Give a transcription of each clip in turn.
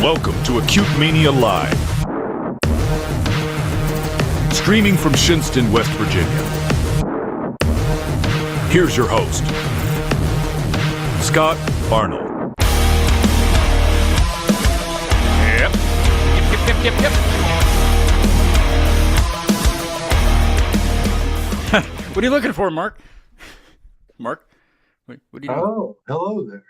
Welcome to Acute Mania Live. Streaming from Shinston, West Virginia. Here's your host, Scott Arnold. Yep. What are you looking for, Mark? Mark? What are you doing? Oh, hello there.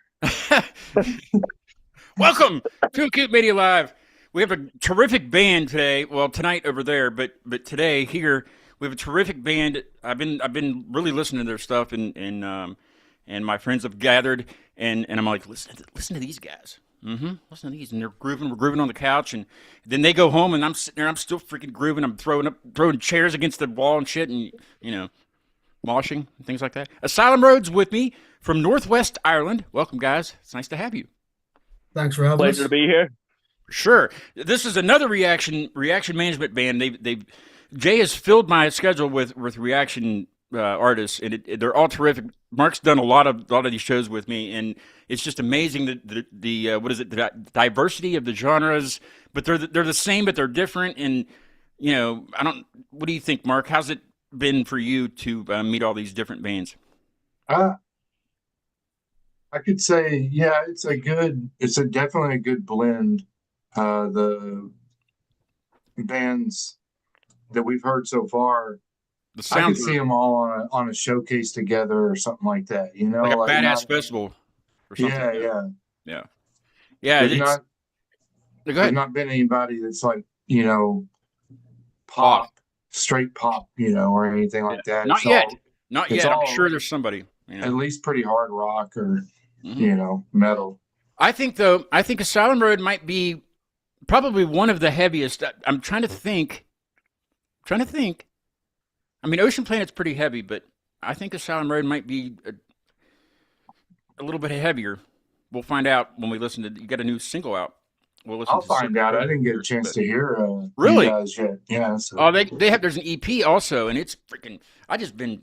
Welcome to Acute Mania Live. We have a terrific band today. Well, tonight over there, but today here we have a terrific band. I've been really listening to their stuff, and my friends have gathered, and I'm like, listen to these guys. Listen to these, and they're grooving. We're grooving on the couch, and then they go home, and I'm sitting there. I'm still freaking grooving. I'm throwing chairs against the wall and shit, and moshing and things like that. Asylum Road's with me from Northwest Ireland. Welcome, guys. It's nice to have you. Thanks for having us. Pleasure to be here. Sure. This is another reaction management band. Jay has filled my schedule with reaction artists, and they're all terrific. Mark's done a lot of these shows with me, and it's just amazing the diversity of the genres. But they're the same, but they're different. And what do you think, Mark? How's it been for you to meet all these different bands? I could say, yeah, it's definitely a good blend. The bands that we've heard so far, I could see them all on a showcase together or something like that. Like a badass festival or something. Yeah. There's not been anybody that's like, pop, straight pop, or anything like that. Not yet. I'm sure there's somebody. At least pretty hard rock or, metal. I think Asylum Road might be probably one of the heaviest. I'm trying to think. I mean, Ocean Planet's pretty heavy, but I think Asylum Road might be a little bit heavier. We'll find out when we listen to. You got a new single out. I'll find out. I didn't get a chance to hear really you guys yet. Yeah. So. Oh, they have. There's an EP also, and it's freaking. I just been,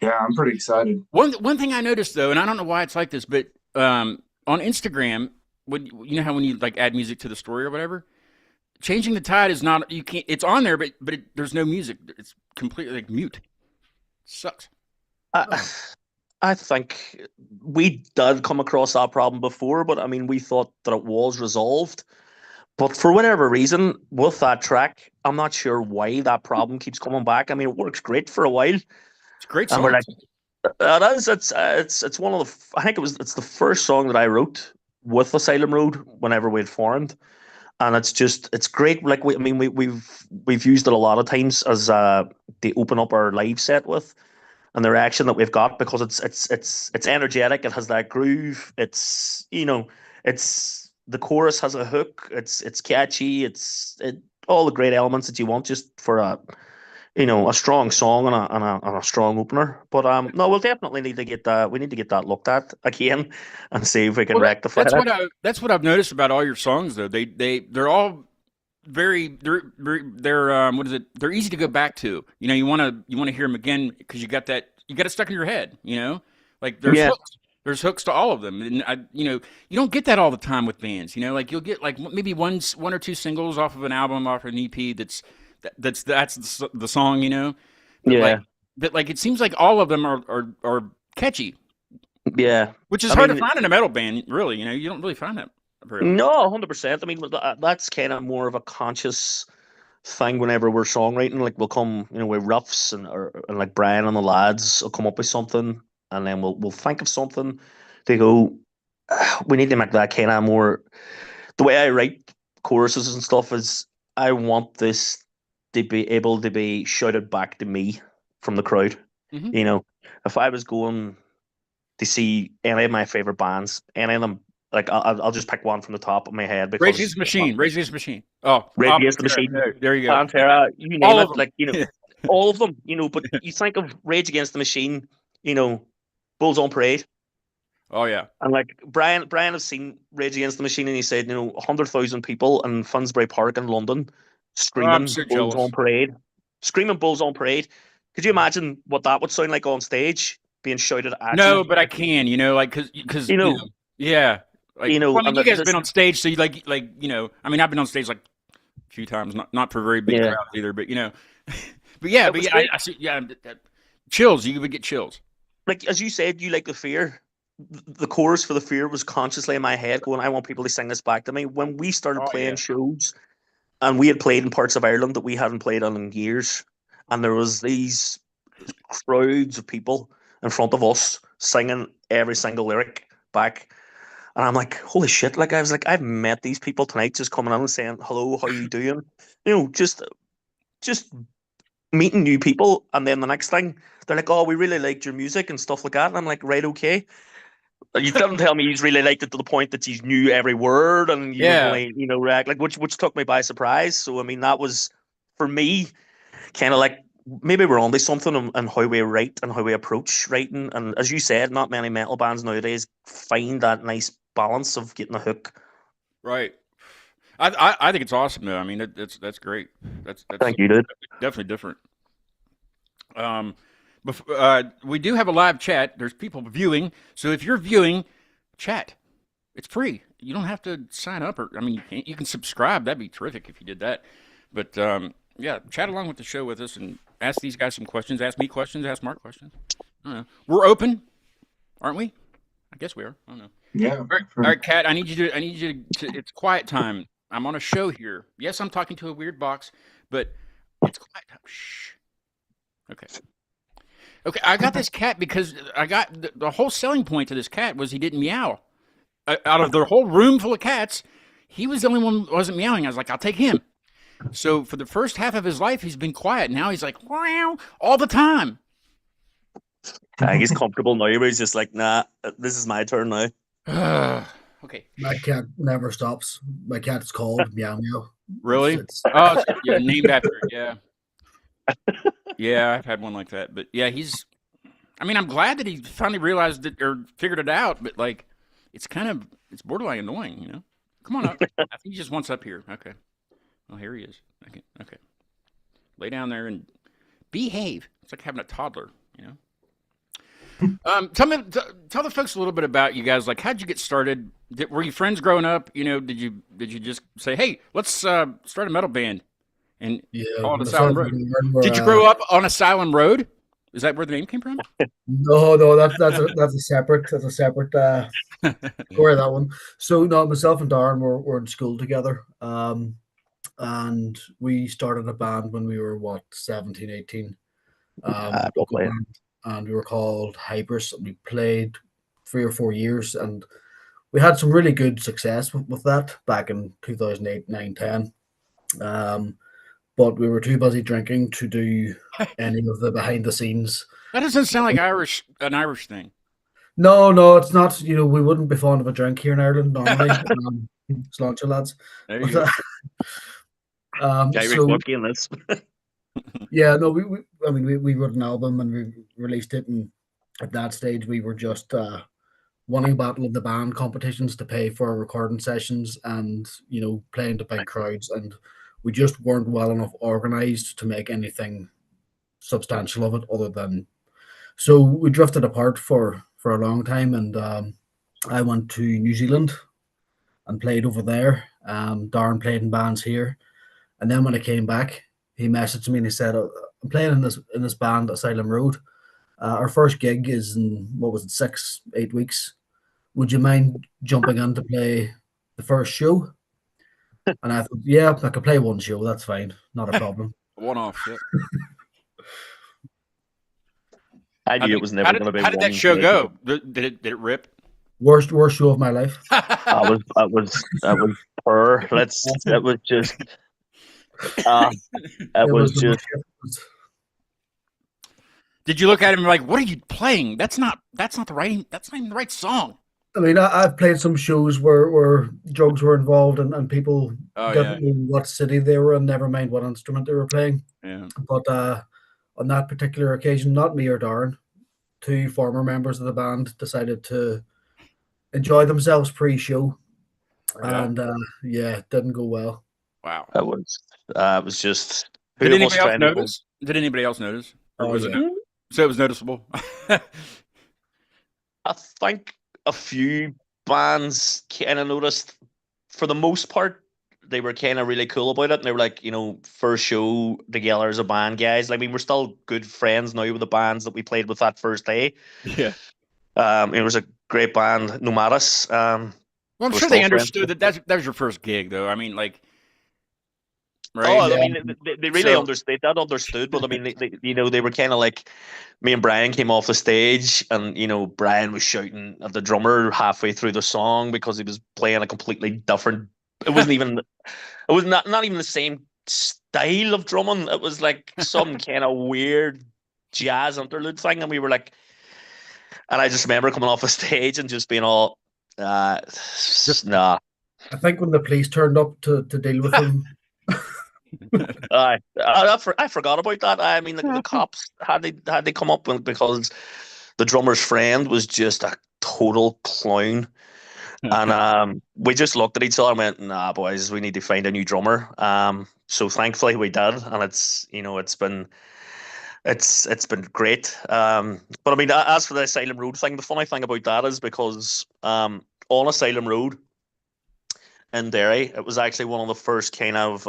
Yeah, I'm pretty excited. One thing I noticed though, and I don't know why it's like this, but on Instagram, when you like add music to the story or whatever, changing the tide is not. You can't. It's on there, but there's no music. It's completely like mute. Sucks. I think we did come across that problem before, but I mean, we thought that it was resolved. But for whatever reason, with that track, I'm not sure why that problem keeps coming back. I mean, it works great for a while. It's a great song. And we're like, it is. It's one of the. I think it's the first song that I wrote with Asylum Road whenever we'd formed, and it's great. Like we've used it a lot of times as they open up our live set with. And the reaction that we've got, because it's energetic, it has that groove. It's the chorus has a hook. It's catchy. It's all the great elements that you want just for a strong song and a strong opener. But no, we'll definitely need to get that. We need to get that looked at again and see if we can rectify that. That's what I've noticed about all your songs, though. They're all they're what is it? They're easy to go back to. You want to hear them again because you got it stuck in your head. Like there's hooks to all of them, and you don't get that all the time with bands. Like you'll get like maybe one or two singles off of an album, off an EP. That's the song. But like it seems like all of them are catchy. Yeah, which is hard to find in a metal band. Really, you don't really find that. No, 100%. I mean, that's kind of more of a conscious thing whenever we're songwriting. Like we'll come, with riffs and like Brian and the lads will come up with something, and then we'll think of something. They go, we need to make that kind of more. The way I write choruses and stuff is, I want this to be able to be shouted back to me from the crowd. Mm-hmm. If I was going to see any of my favorite bands, any of them. Like I'll just pick one from the top of my head. Because Rage Against the Machine. Rage Against the Machine. Oh, Rage Against the Machine. There you go. Pantera. You name all it. Like all of them. But you think of Rage Against the Machine. Bulls on Parade. Oh yeah. And like Brian has seen Rage Against the Machine, and he said, 100,000 people in Finsbury Park in London screaming Bulls on Parade. Screaming Bulls on Parade. Could you imagine what that would sound like on stage, being shouted at? No, but I can. Because yeah. Like, you know, well, I mean, and you guys have this, been on stage, so you like, you know, I mean, I've been on stage like a few times, not for very big yeah, crowds either, but you know, it but was yeah, great. I see, yeah, chills. You would get chills. Like as you said, you like the fear. The chorus for the fear was consciously in my head, going, "I want people to sing this back to me." When we started Oh playing yeah, shows, and we had played in parts of Ireland that we hadn't played on in years, and there was these crowds of people in front of us singing every single lyric back. And I'm like, holy shit! Like I was like, I've met these people tonight, just coming in and saying, "Hello, how you doing?" You know, just meeting new people, and then the next thing they're like, "Oh, we really liked your music and stuff like that." And I'm like, "Right, okay." You didn't tell me you really liked it to the point that you knew every word and you were yeah, going to, you know, react like which took me by surprise. So I mean, that was for me kind of like maybe we're onto something in how we write and how we approach writing. And as you said, not many metal bands nowadays find that nice balance of getting a hook. right. I think it's awesome though. I mean, that's great. That's Thank you, dude. definitely different. Um, we do have a live chat. There's people viewing, so if you're viewing, chat. It's free. You don't have to sign up, or I mean, you can subscribe. That'd be terrific if you did that. But yeah, chat along with the show with us and ask these guys some questions. Ask me questions. Ask Mark questions. I don't know. We're open, aren't we? I guess we are. I don't know. Yeah. All right, Kat. I need you to. It's quiet time. I'm on a show here. Yes, I'm talking to a weird box, but it's quiet time. Shh. Okay. Okay. I got this cat because I got the whole selling point to this cat was he didn't meow. Out of the whole room full of cats, he was the only one who wasn't meowing. I was like, I'll take him. So for the first half of his life, he's been quiet. Now he's like, wow, all the time. He's comfortable now, but he's just like, nah, this is my turn now. Okay. My cat never stops. My cat's called Meow Meow. Really? Oh, yeah, named after it. Yeah. Yeah, I've had one like that. But yeah, I mean, I'm glad that he finally realized it or figured it out, but like, it's borderline annoying, you know? Come on up. I think he just wants up here. Okay. Well, here he is. Okay. Lay down there and behave. It's like having a toddler, you know? Tell the folks a little bit about you guys. Like, how'd you get started? Were you friends growing up? You know, did you just say, "Hey, let's start a metal band and call it Asylum Road"? Did you grow up on Asylum Road? Is that where the name came from? No, that's a separate story, that one. So no, myself and Darren were in school together, and we started a band when we were 17, 18. Local band, and we were called Hypers, and we played 3 or 4 years, and we had some really good success with that back in 2008, 9, 10. But we were too busy drinking to do any of the behind the scenes. That doesn't sound like an Irish thing. No, it's not. You know, we wouldn't be fond of a drink here in Ireland normally. Sláinte, lads. There you go. So, in this. Yeah, no, we wrote an album and we released it, and at that stage we were just winning Battle of the Band competitions to pay for our recording sessions and, you know, playing to big crowds, and we just weren't well enough organized to make anything substantial of it other than, so we drifted apart for a long time, and I went to New Zealand and played over there. Darren played in bands here, and then when I came back, he messaged me and he said, "I'm playing in this band, Asylum Road. Our first gig is in 6-8 weeks. Would you mind jumping in to play the first show?" And I thought, yeah, I could play one show. That's fine, not a problem. One-off shit. I knew it was never going to be. How did that show go? Did it rip? Worst show of my life. That was poor. It was just. It was just. Did you look at him like, "What are you playing? That's not the right. That's not even the right song." I mean, I've played some shows where drugs were involved and people didn't know what city they were in, never mind what instrument they were playing. Yeah. But on that particular occasion, not me or Darren, two former members of the band decided to enjoy themselves pre-show, and it didn't go well. Wow. It was just. Did anybody else notice? Did anybody else notice? Or was it? So it was noticeable. I think a few bands kind of noticed, for the most part, they were kind of really cool about it. And they were like, first show together as a band, guys. Like, I mean, we're still good friends now with the bands that we played with that first day. Yeah. It was a great band, Nomadus. Well, I'm sure they understood that was your first gig, though. I mean, like, right? Oh, I mean, they really understood. That understood, but I mean, they were kind of like, me and Brian came off the stage, and Brian was shouting at the drummer halfway through the song because he was playing a completely different. It wasn't even. It was not even the same style of drumming. It was like some kind of weird jazz interlude thing, and we were like, and I just remember coming off the stage and just being all, nah. I think when the police turned up to deal with him. I forgot about that. I mean, the cops had they come up because the drummer's friend was just a total clown, and we just looked at each other and went, "Nah, boys, we need to find a new drummer." So thankfully we did, and it's been great. But I mean, as for the Asylum Road thing, the funny thing about that is because on Asylum Road in Derry, it was actually one of the first kind of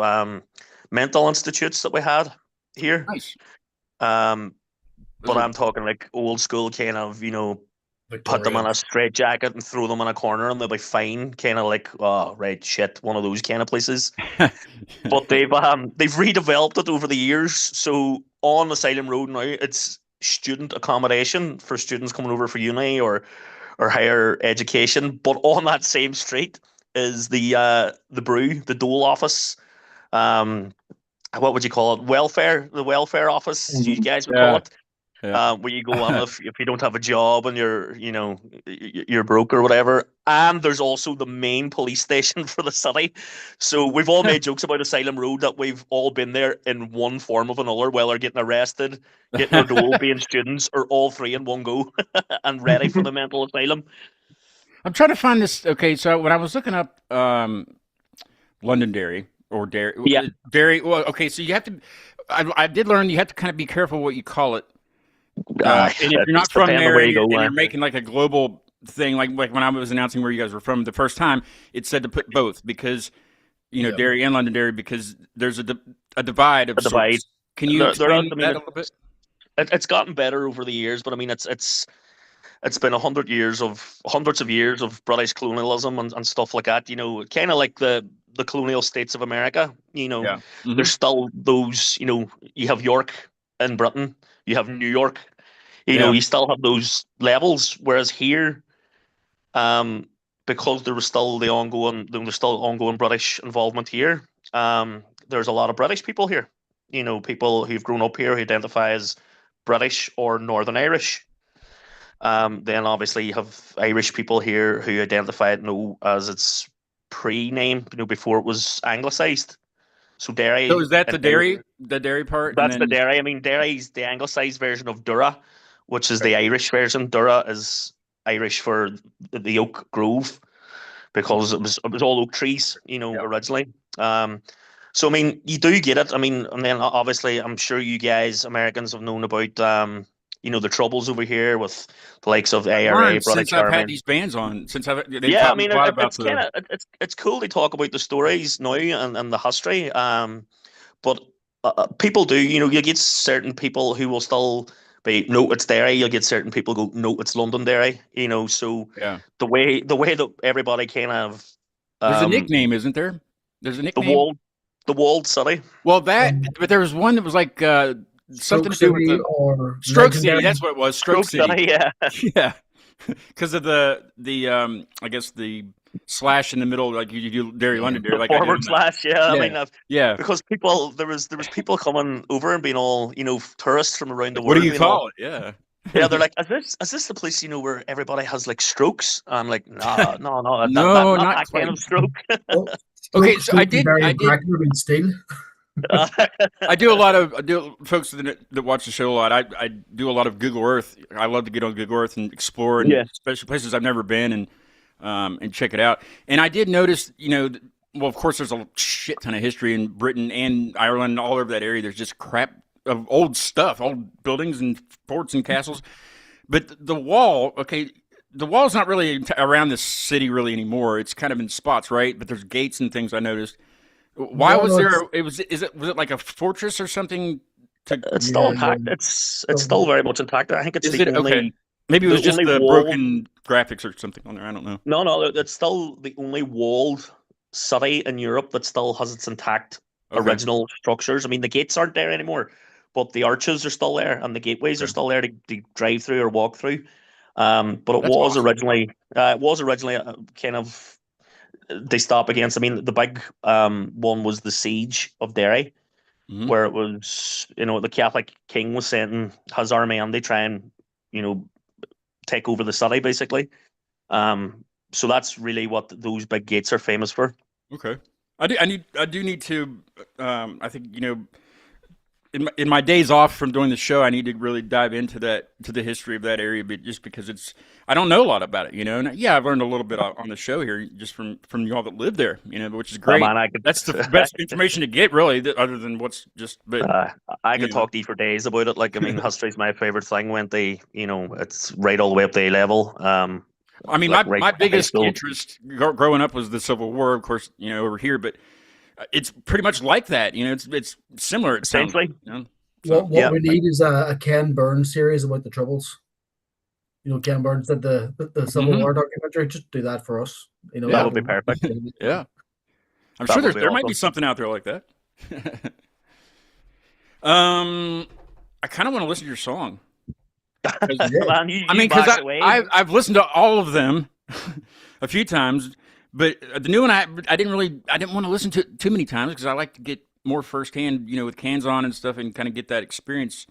mental institutes that we had here. Nice. But I'm talking like old school kind of, put them in a straitjacket and throw them in a corner and they'll be fine. Kind of like, oh, right, shit, one of those kind of places. But they've redeveloped it over the years. So on Asylum Road now, it's student accommodation for students coming over for uni or higher education. But on that same street is the brew, the dole office. What would you call it? The welfare office, you guys would call it. Yeah. Where you go on if you don't have a job and you're broke or whatever. And there's also the main police station for the city. So we've all made jokes about Asylum Road that we've all been there in one form of another, whether getting arrested, getting our dole, being students, or all three in one go and ready for the mental asylum. I'm trying to find this. Okay, so when I was looking up Londonderry or Derry, yeah, Derry. Well, okay, so you have to. I did learn you have to kind of be careful what you call it. And if you're not from there and you're making like a global thing, like when I was announcing where you guys were from the first time, it said to put both because Derry and Londonderry because there's a divide of sorts. Can you explain that a little bit? It's gotten better over the years, but I mean it's been hundreds of years of British colonialism and stuff like that. Kind of like the colonial states of America. There's still those. You have York in Britain. You have New York. You still have those levels. Whereas here, because there's still ongoing British involvement here. There's a lot of British people here. People who've grown up here who identify as British or Northern Irish. Then obviously you have Irish people here who identify it as its pre-name, before it was anglicised. So Derry. So is that the Derry part? That's the Derry. I mean, Derry's the anglicised version of Dura, which is the Irish version. Dura is Irish for the oak grove because it was all oak trees, originally. So I mean, you do get it. I mean, and then obviously, I'm sure you guys, Americans, have known about the troubles over here with the likes of ARA, since I've had these bands on, I mean, it's cool to talk about the stories now and the history. But people do, you get certain people who will still be, no, it's Derry. You'll get certain people go, no, it's Londonderry. So the way that everybody kind of there's a nickname, isn't there? There's a nickname. The walled city. Well, but there was one that was like. Something to do with the Stroke City. That's what it was. Stroke City. Yeah. Because of the I guess the slash in the middle, like you do Derry Londonderry, like forward slash. Yeah. I mean, because there was people coming over and being all tourists from around the world. What do you call it? Yeah. Yeah, they're like, is this the place where everybody has like strokes? I'm like, no, not that kind of stroke. Okay, so I did. I do folks that watch the show a lot. I do a lot of Google Earth. I love to get on Google Earth and explore, especially places I've never been and check it out. And I did notice, well, of course, there's a shit ton of history in Britain and Ireland and all over that area. There's just crap of old stuff, old buildings and forts and castles. But the wall, okay, the wall's not really around the city really anymore. It's kind of in spots, right? But there's gates and things I noticed. Why No, was no, there? Was it like a fortress or something? It's still yeah. intact. It's still very much intact. I think it's Is the it okay? only Maybe it was the just only the wall. broken graphics or something on there. I don't know. No, it's still the only walled city in Europe that still has its intact Okay. original structures. I mean, the gates aren't there anymore, but the arches are still there, and the gateways are Okay. still there to drive through or walk through. But it That's was awesome. originally kind of they stop against. I mean, the big one was the siege of Derry, Mhm. where it was, the Catholic king was sending his army and they try and, take over the city basically. So that's really what those big gates are famous for. Okay. I do need to. I think in my days off from doing the show, I need to really dive into the history of that area, but just because I don't know a lot about it, And yeah, I've learned a little bit on the show here just from y'all that live there, which is great. Man, That's the best information to get, really, other than what's just. But I could talk to you for days about it. Like, I mean, history's my favorite thing. It's right all the way up to A level. I mean, like my right biggest school. interest growing up was the Civil War, of course, over here, but it's pretty much like that. It's similar. It sounds Essentially. like, So, what we need is a Ken Burns series about the Troubles. Ken Burns did the Civil War documentary. Just do that for us. That would be perfect. Yeah, I'm That sure would be there might be awesome. something out there like that. I kind of want to listen to your song. Man, you Because bash away. I've listened to all of them a few times, but the new one I didn't want to listen to it too many times because I like to get more firsthand, with cans on and stuff, and kind of get that experience.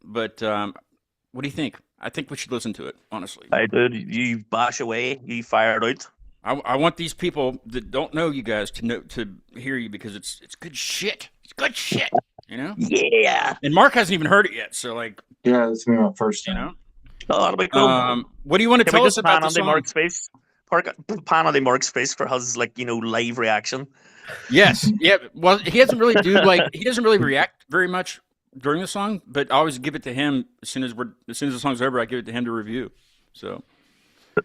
But what do you think? I think we should listen to it, honestly. I did. You bash away. You fire it out. I want these people that don't know you guys to hear you because it's good shit. It's good shit, Yeah. And Mark hasn't even heard it yet, so Yeah, that's been my first time. Oh, that'll be cool. What do you want to Can tell we us just about pan the on the song? Mark's face? Pan on the Mark's face for his live reaction. Yes, yeah. Well, he doesn't really react very much during the song, but I always give it to him as soon as the song's over. I give it to him to review. So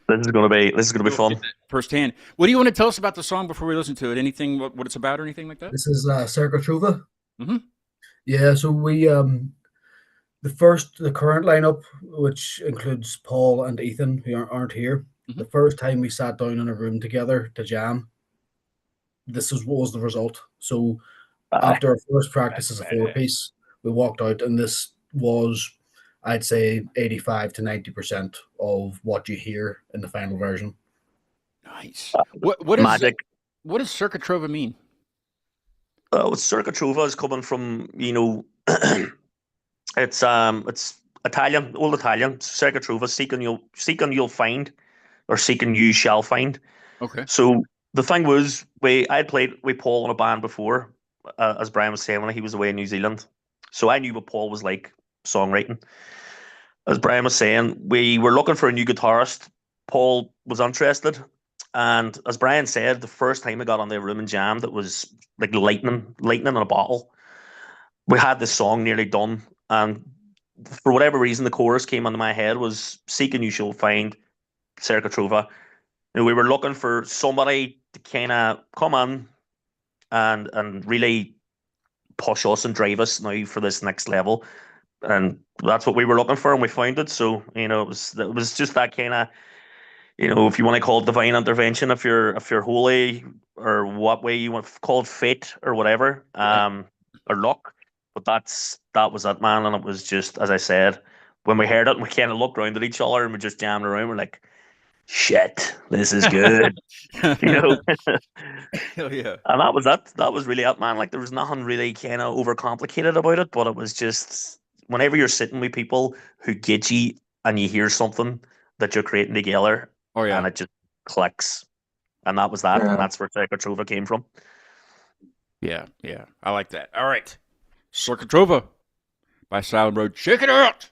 this is gonna be fun. Firsthand. What do you want to tell us about the song before we listen to it? Anything what it's about or anything like that? This is Cerca Trova. Mm-hmm. Yeah, so we the current lineup, which includes Paul and Ethan, who aren't here. Mhm. The first time we sat down in a room together to jam, this is what was the result. So after our first practice as a 4-piece, we walked out, and this was, I'd say, 85 to 90% of what you hear in the final version. Nice. What is magic? What does Cerca Trova mean? Cerca Trova is coming from it's Italian, old Italian. Cerca Trova, seeking you'll find, or seeking you shall find. Okay. So the thing was, I'd played with Paul in a band before, as Brian was saying, when he was away in New Zealand. So I knew what Paul was like songwriting. As Brian was saying, we were looking for a new guitarist. Paul was interested. And as Brian said, the first time we got on the room and jammed, it was like lightning in a bottle. We had this song nearly done. And for whatever reason, the chorus came into my head was seeking you shall find, Cerca Trova. We were looking for somebody to kind of come in and really push us and drive us now for this next level. And that's what we were looking for, and we found it. So, it was just that kind of, if you want to call it divine intervention, if you're holy, or what way you want to call it, fate or whatever, or luck. But that was it, man. And it was just, as I said, when we heard it, and we kind of looked around at each other and we just jammed around. We're like, shit, this is good. Hell yeah. And that was it. That was really it, man. Like, there was nothing really kind of overcomplicated about it, but it was just, whenever you're sitting with people who get you and you hear something that you're creating together, and it just clicks. And that was that. Yeah. And that's where Cerca Trova came from. Yeah. I like that. All right. Cerca Trova by Asylum Road. Check it out.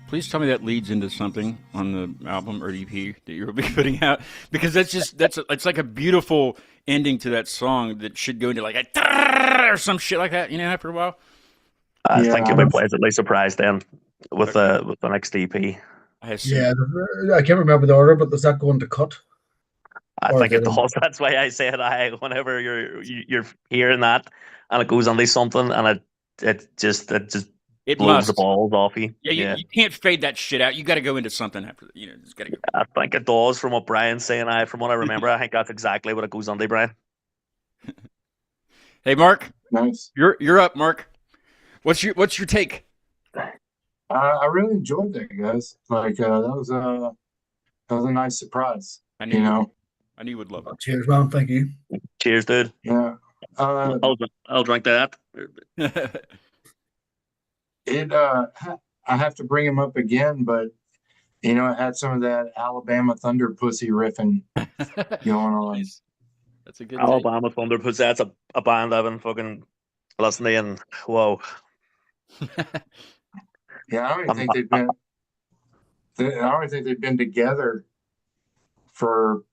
Please tell me that leads into something on the album or EP that you'll be putting out, because it's like a beautiful ending to that song that should go into like a or some shit like that, after a while. I think you'll be pleasantly surprised then with the next EP. I can't remember the order, but does that go into cut? I think it does. That's why I said whenever you're hearing that and it goes into something and it just blows the balls off you. Yeah, you can't fade that shit out. You got to go into something after. It's got to go. I think it does, from what Brian's saying. From what I remember, I think that's exactly what it goes under, Brian. Hey, Mark. Nice. You're up, Mark. What's your take? I really enjoyed that, guys. Like that was a nice surprise. I knew you would love it. Cheers, man. Thank you. Cheers, dude. Yeah. I'll drink that. It I have to bring him up again, but it had some of that Alabama Thunder pussy riffing going on. That's a good Alabama Thunder Pussy. That's a band I've been fucking listening to, and whoa. Yeah, I don't even think they've been. I don't even think they've been together for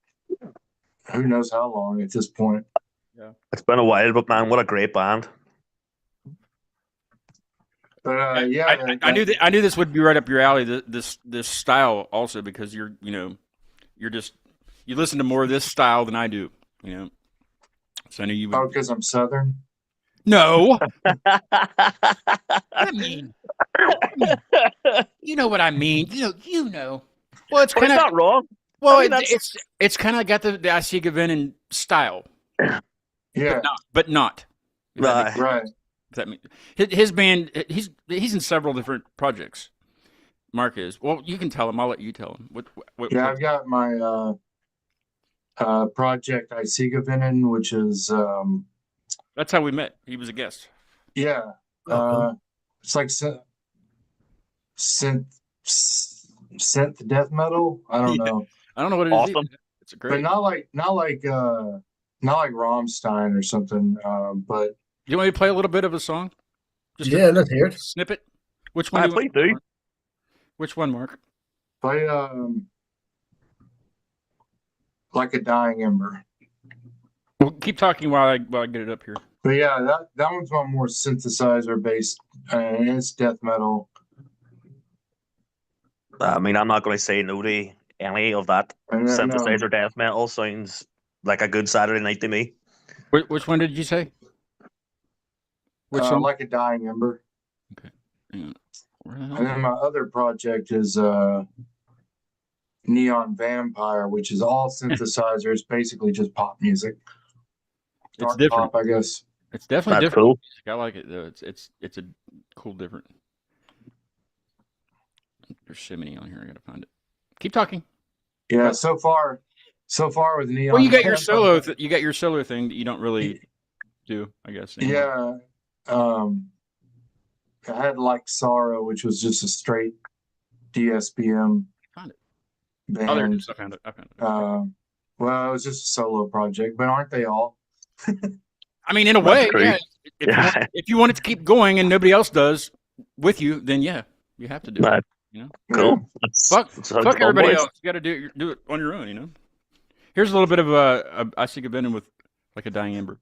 who knows how long at this point. Yeah, it's been a while, but man, what a great band! But I knew this would be right up your alley. This style also, because you listen to more of this style than I do. So I knew you would. Oh, because I'm Southern. No. I mean, you know what I mean. You know. Well, it's kind of not wrong. Well, I mean, it's kind of got the I see Gavin style. Yeah, but not. right. That mean his band? He's in several different projects. Mark is. Well, you can tell him. I'll let you tell him. I've got my project I see Gavin, which is that's how we met. He was a guest. Yeah. It's like synth death metal. I don't know. I don't know what it is. Awesome. It's a great. But not like Rammstein or something. But you want me to play a little bit of a song? Let's hear it. Snippet. Which one? Please do. Which one, Mark? Play Like a Dying Ember. Well, keep talking while I get it up here. But yeah, that one's one more synthesizer based, and it's death metal. I mean, I'm not going to say no to any of that. Synthesizer death metal sounds like a good Saturday night to me. Which one did you say? Which one? Like a Dying Ember. Okay. And then my other project is Neon Vampire, which is all synthesizers, basically just pop music. It's different, pop, I guess. It's definitely That's different. Cool. I like it though. It's a cool different. There's so many on here. I gotta find it. Keep talking. Yeah. So far with Neon. Well, you got your solo. You got your solo thing that you don't really do, I guess. Anymore. Yeah. I had Like Sorrow, which was just a straight DSBM Found it. band. Oh, there it is. I found it. Well, it was just a solo project, but aren't they all? I mean, in a way, yeah. If you want it to keep going and nobody else does with you, then yeah, you have to do it. Cool. Fuck everybody else. You got to do it on your own. Here's a little bit of I see Gavin with Like a Dying Ember.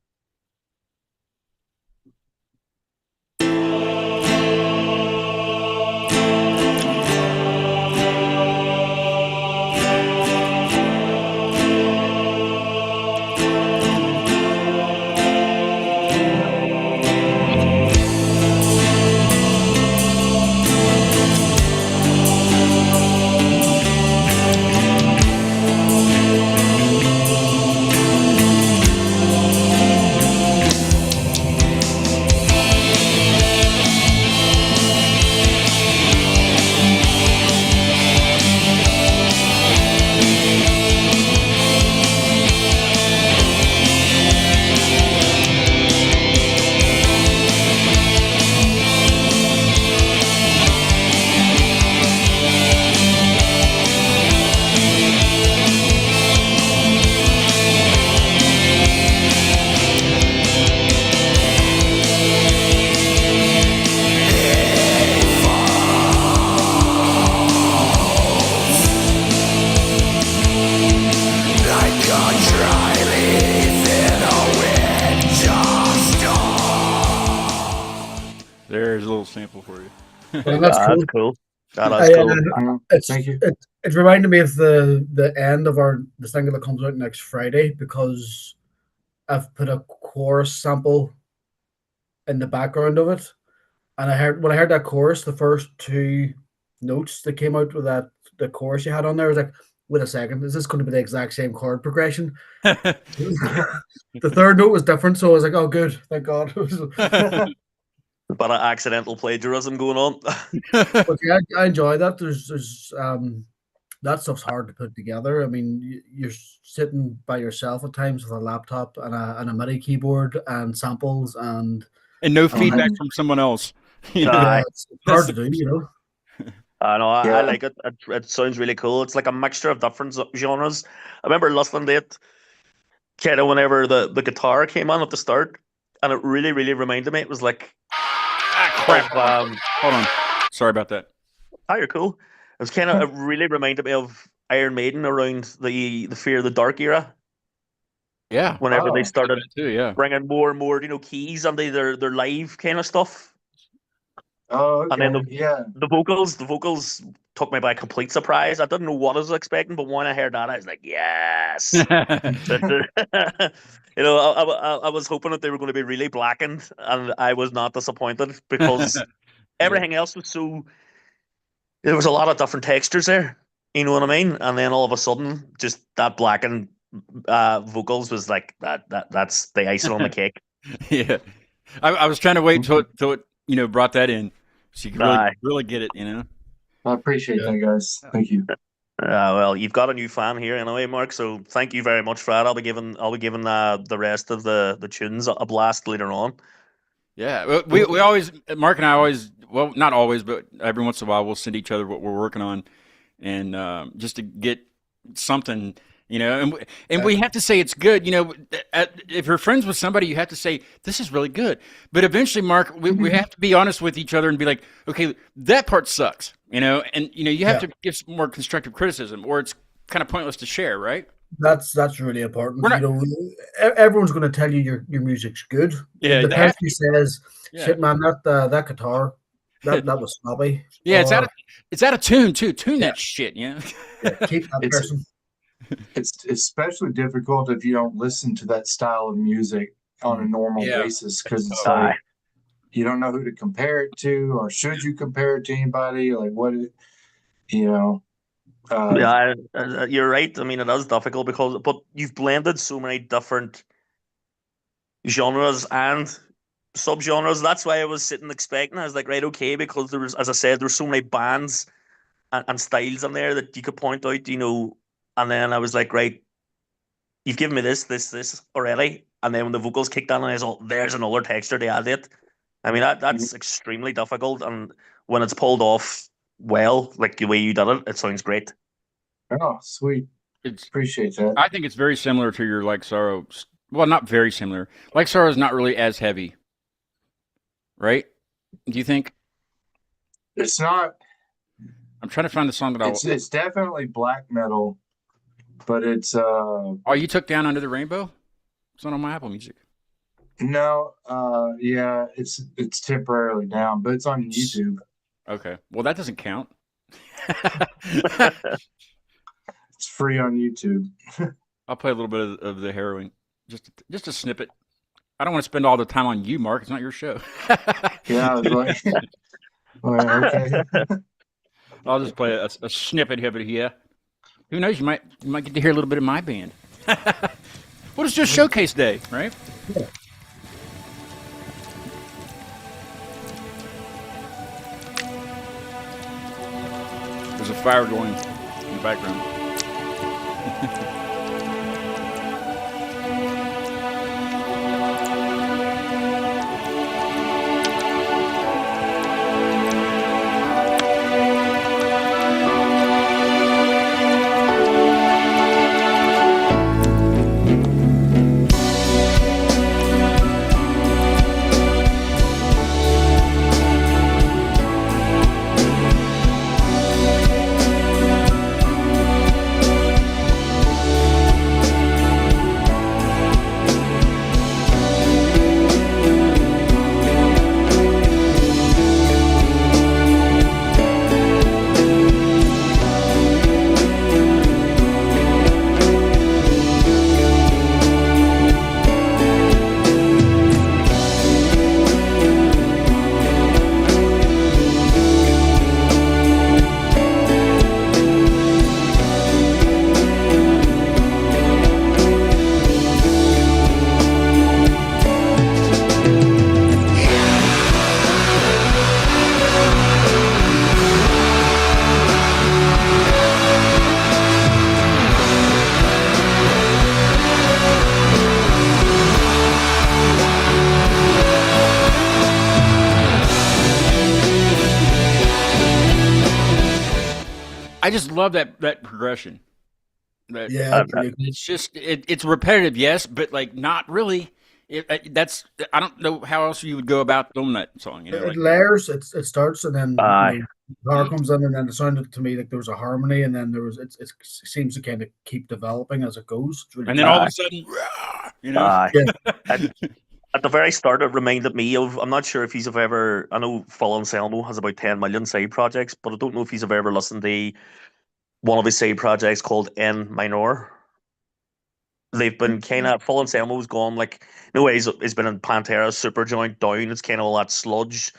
There's a little sample for you. Well, that's cool. Thank you. It reminded me of the end of the single that comes out next Friday, because I've put a chorus sample in the background of it, and when I heard that chorus, the first two notes that came out with the chorus you had on there, I was like, wait a second, is this going to be the exact same chord progression? The third note was different, so I was like, oh, good, thank God. But an accidental plagiarism going on. But yeah, I enjoy that. There's that stuff's hard to put together. I mean, you're sitting by yourself at times with a laptop and a MIDI keyboard and samples and no feedback from someone else. You know? Yeah, Aye. it's hard to do, you know. I know. I Yeah. like it. It sounds really cool. It's like a mixture of different genres. I remember listening to it kind of whenever the guitar came on at the start, and it really, really reminded me. It was like, Crap. of, Hold on. Sorry about that. oh, you're cool. It was kind of, it really reminded me of Iron Maiden around the Fear of the Dark era, Yeah. whenever they Oh. started Too, yeah. bringing more and more, keys onto their live kind of stuff. Oh, And then okay. Yeah. the vocals took me by a complete surprise. I didn't know what I was expecting, but when I heard that, I was like, yes. I was hoping that they were going to be really blackened, and I was not disappointed because everything else was so. There was a lot of different textures there. You know what I mean? And then all of a sudden, just that blackened vocals was like that's the icing on the cake. Yeah. I was trying to wait till it brought that in, so you could really Aye. really get it. You know. I appreciate that, guys. Thank you. Well, you've got a new fan here anyway, Mark. So thank you very much for that. I'll be giving the rest of the tunes a blast later on. Yeah. Well, we always, Mark and I always, well, not always, but every once in a while we'll send each other what we're working on, and just to get something. And we have to say it's good. If you're friends with somebody, you have to say this is really good. But eventually, Mark, we have to be honest with each other and be like, okay, that part sucks. And you have to give some more constructive criticism, or it's kind of pointless to share, right? That's really important. We're not- Everyone's going to tell you your music's good. Yeah, The they have person says, Yeah. "Shit, man, that guitar, that was snobby." Yeah, it's Or, out of tune too. Tune that shit, yeah, keep that It's- person. It's especially difficult if you don't listen to that style of music on a normal Yeah. basis, because it's Aye. like you don't know who to compare it to, or should you compare it to anybody? Like what, Yeah, you're right. I mean, it is difficult but you've blended so many different genres and subgenres. That's why I was sitting expecting. I was like, right, okay, because there was, as I said, there were so many bands and styles in there that you could point out, And then I was like, right, you've given me this already. And then when the vocals kicked on, I was like, there's another texture to add it. I mean, that's extremely difficult. And when it's pulled off well, like the way you did it, it sounds great. oh, sweet. It's. Appreciate that. I think it's very similar to your Like Sorrow. Well, not very similar. Like Sorrow is not really as heavy, right? Do you think? It's not. I'm trying to find the song that It's definitely black metal, but it's Oh, you took Down Under the Rainbow? It's not on my Apple Music. no, yeah, it's temporarily down, but it's on YouTube. Okay. Well, that doesn't count. It's free on YouTube. I'll play a little bit of the Harrowing, just a snippet. I don't want to spend all the time on you, Mark. It's not your show. Yeah, I was like, well, okay. I'll just play a snippet of it here. Who knows? You might get to hear a little bit of my band. Well, it's just showcase day, right? Yeah. There's a fire going in the background. I just love that progression. That Yeah, Uh, it's really good. it's just it's repetitive, yes, but like not really. That's I don't know how else you would go about doing that song. You know, It like layers. It starts and then Aye. guitar comes in, and then it sounded to me like there was a harmony, and then there was it seems to kind of keep developing as it goes. It's really and then good. all of a sudden, rah, you know, Yeah. At the very start, it reminded me of. I'm not sure if he's ever. I know Full Anselmo has about 10 million side projects, but I don't know if he's ever listened to one of his side projects called N Minor. They've been kind of Full Anselmo's gone like no way. He's been in Pantera, Superjoint, Down. It's kind of all that sludge.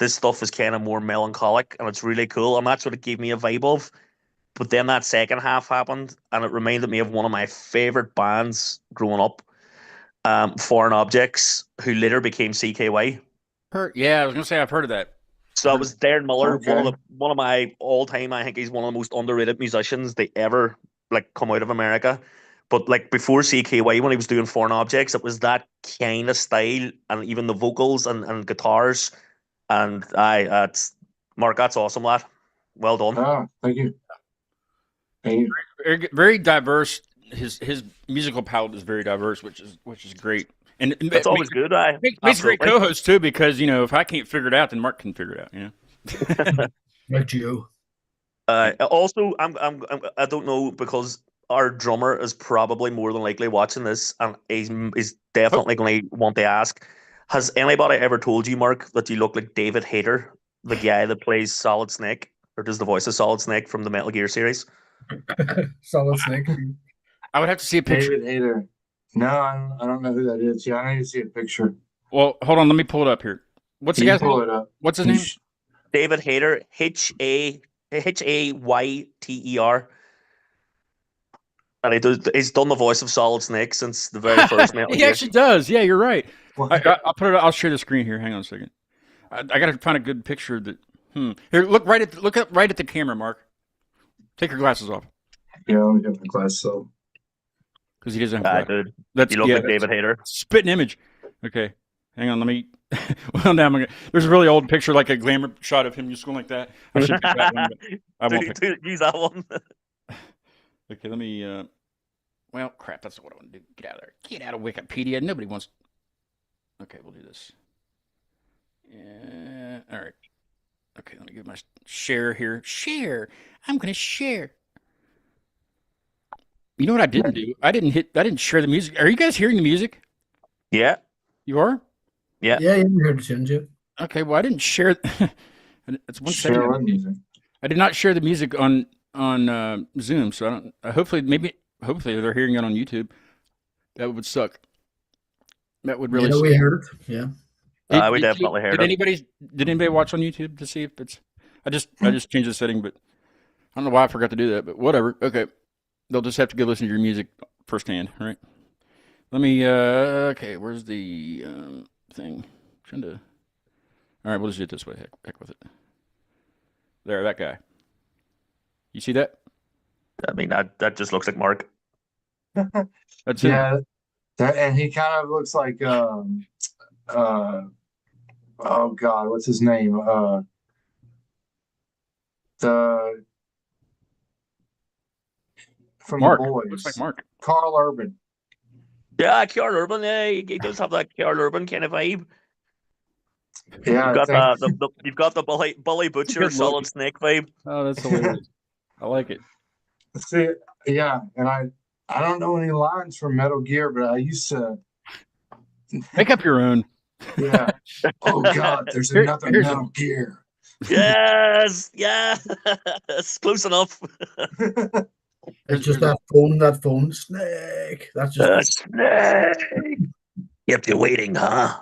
This stuff is kind of more melancholic, and it's really cool. And that's what it gave me a vibe of. But then that second half happened, and it reminded me of one of my favorite bands growing up, Foreign Objects, who later became CKY. yeah, I was gonna say I've heard of that. So that was Darren Miller, Okay. one of my all time. I think he's one of the most underrated musicians they ever like come out of America. But like before CKY, when he was doing Foreign Objects, it was that kind of style, and even the vocals and guitars. And that's Mark. That's awesome, lad. Well done. Oh, thank you. Thank you. Very diverse. His musical palette is very diverse, which is great. And That's always good. makes a great Absolutely. co-host too, because you know if I can't figure it out, then Mark can figure it out. You know. Like you. Also, I don't know because our drummer is probably more than likely watching this, and he's definitely going to want to ask: has anybody ever told you, Mark, that you look like David Hayter, the guy that plays Solid Snake, or does the voice of Solid Snake from the Metal Gear series? Solid Snake. I would have to see a picture. David Hayter. No, I don't know who that is. Yeah, I need to see a picture. Well, hold on, let me pull it up here. What's the You guy's pull name? it up. What's his name? David Hayter, Hayter, and he's done the voice of Solid Snake since the very first Metal He Gear. actually does. Yeah, you're right. What? I'll put it. I'll share the screen here. Hang on a second. I got to find a good picture that. Here, look right at the camera, Mark. Take your glasses off Yeah, let me get my glasses off. because he doesn't have glasses. Dude, That's you look like that's David Hayter. spitting image. Okay, hang on. Let me. Well, now there's a really old picture, like a glamour shot of him just going like that. I should pick that one, but I won't. Dude, use that one. Okay, let me. Well, crap. That's what I want to do. Get out of there. Get out of Wikipedia. Nobody wants. Okay, we'll do this. Yeah. All right. Okay, let me give my share here. Share. I'm gonna share. You know what I didn't do? I didn't share the music. Are you guys hearing the music? Yeah. You are? Yeah. Yeah, you heard the tunes, yeah. Okay. Well, I didn't share. It's one Share second. what music? I did not share the music on Zoom, so I don't. Hopefully they're hearing it on YouTube. That would suck. That would really. Yeah, suck. we heard it. Yeah. We definitely heard Did it. anybody watch on YouTube to see if it's? I just changed the setting, but I don't know why I forgot to do that. But whatever. Okay, they'll just have to go listen to your music firsthand, right? Let me. Okay, where's the thing? Trying to. All right, we'll just do it this way. Heck with it. There, that guy. You see that? I mean, that just looks like Mark. That's it. Yeah, that, and he kind of looks like oh God, what's his name? The from Mark. the boys. Looks like Mark. Carl Urban. Yeah, Carl Urban. Yeah, he does have that Carl Urban kind of vibe. Yeah, You've got I think- you've got the Bully Butcher good look. Solid Snake vibe. Oh, that's hilarious. I like it. See, yeah, and I don't know any lines from Metal Gear, but I used to. Make up your own. Yeah. Oh God, there's Here- another here's Metal Gear. Yes, close enough. It's just that phone snake. That's just Snake. Kept you waiting, huh?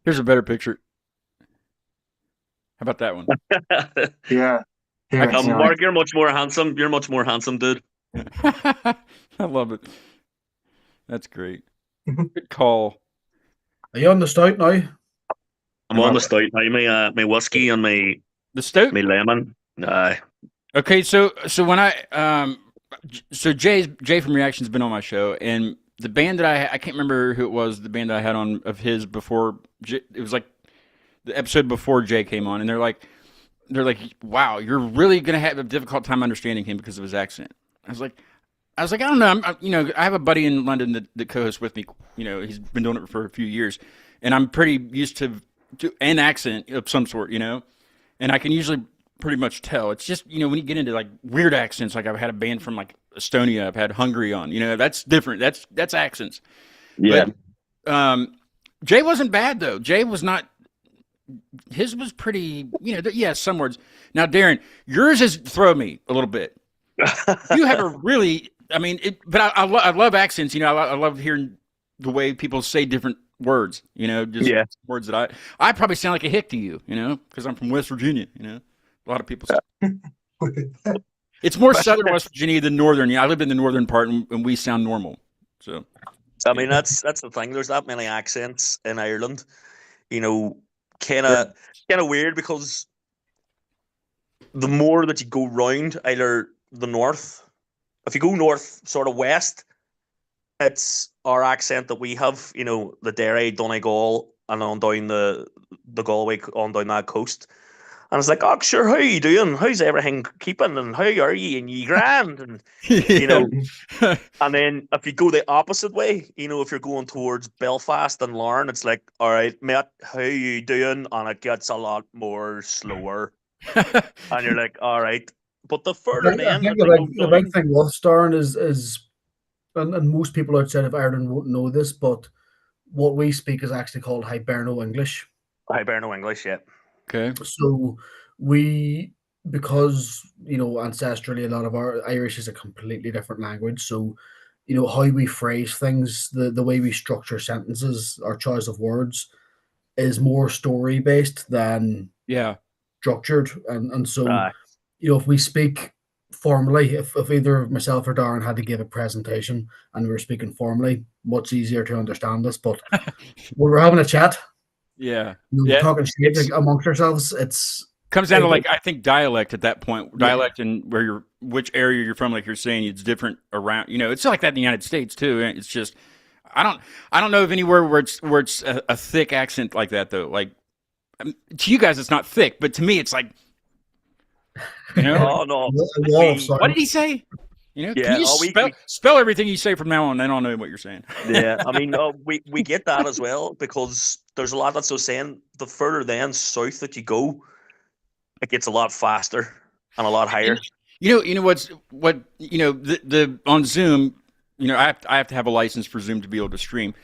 Here's a better picture. How about that one? Yeah. Here, I can see, Mark, you're much more handsome. You're much more handsome, dude. I love it. That's great. Good call. Are you on the stout now? I'm on the stout now. My whiskey and my The stout. lemon. Aye. Okay, so when so Jay from Reaction's been on my show, and the band that I can't remember who it was. The band that I had on of his before it was like the episode before Jay came on, and they're like, they're like, wow, you're really gonna have a difficult time understanding him because of his accent. I was like, I don't know. I have a buddy in London that co-hosts with me. He's been doing it for a few years, and I'm pretty used to an accent of some sort. And I can usually pretty much tell. It's just when you get into like weird accents, like I've had a band from like Estonia, I've had Hungary on. That's different. That's accents. Yeah. But Jay wasn't bad though. Jay was not. His was pretty. Yeah, some words. Now, Darren, yours is throw me a little bit. You have a really. But I love accents. I love hearing the way people say different words. Just words that I probably sound like a hick to you. Because I'm from West Virginia. A lot of people. It's more southern West Virginia than northern. I live in the northern part, and we sound normal. So. That's the thing. There's that many accents in Ireland. Kind of weird because the more that you go round either the north. If you go north, sort of west, it's our accent that we have, the Derry, Donegal, and on down the Galway, on down that coast. And it's like, oh, sure, how are you doing? How's everything keeping? And how are you? And you grand? And, and then if you go the opposite way, if you're going towards Belfast and Larne, it's like, all right, mate, how are you doing? And it gets a lot more slower. And you're like, all right. But the further I think the big thing with Starn is and most people outside of Ireland won't know this, but what we speak is actually called Hiberno English. Hiberno English, yeah. Okay. So because ancestrally a lot of our Irish is a completely different language. So how we phrase things, the way we structure sentences, our choice of words is more story based than structured, and so. If we speak formally, if either myself or Darren had to give a presentation and we were speaking formally, much easier to understand us. But when we're having a chat, talking shit amongst ourselves, it's comes down to I think dialect at that point. Dialect and which area you're from, like you're saying, it's different around. It's like that in the United States too. It's just I don't know of anywhere where it's a thick accent like that though. Like to you guys, it's not thick, but to me, it's like. Oh no! What did he say? Can you spell everything you say from now on? Then I'll know what you're saying. Yeah, we get that as well because there's a lot that's so saying the further then south that you go, it gets a lot faster and a lot higher. The on Zoom, I have to have a license for Zoom to be able to stream,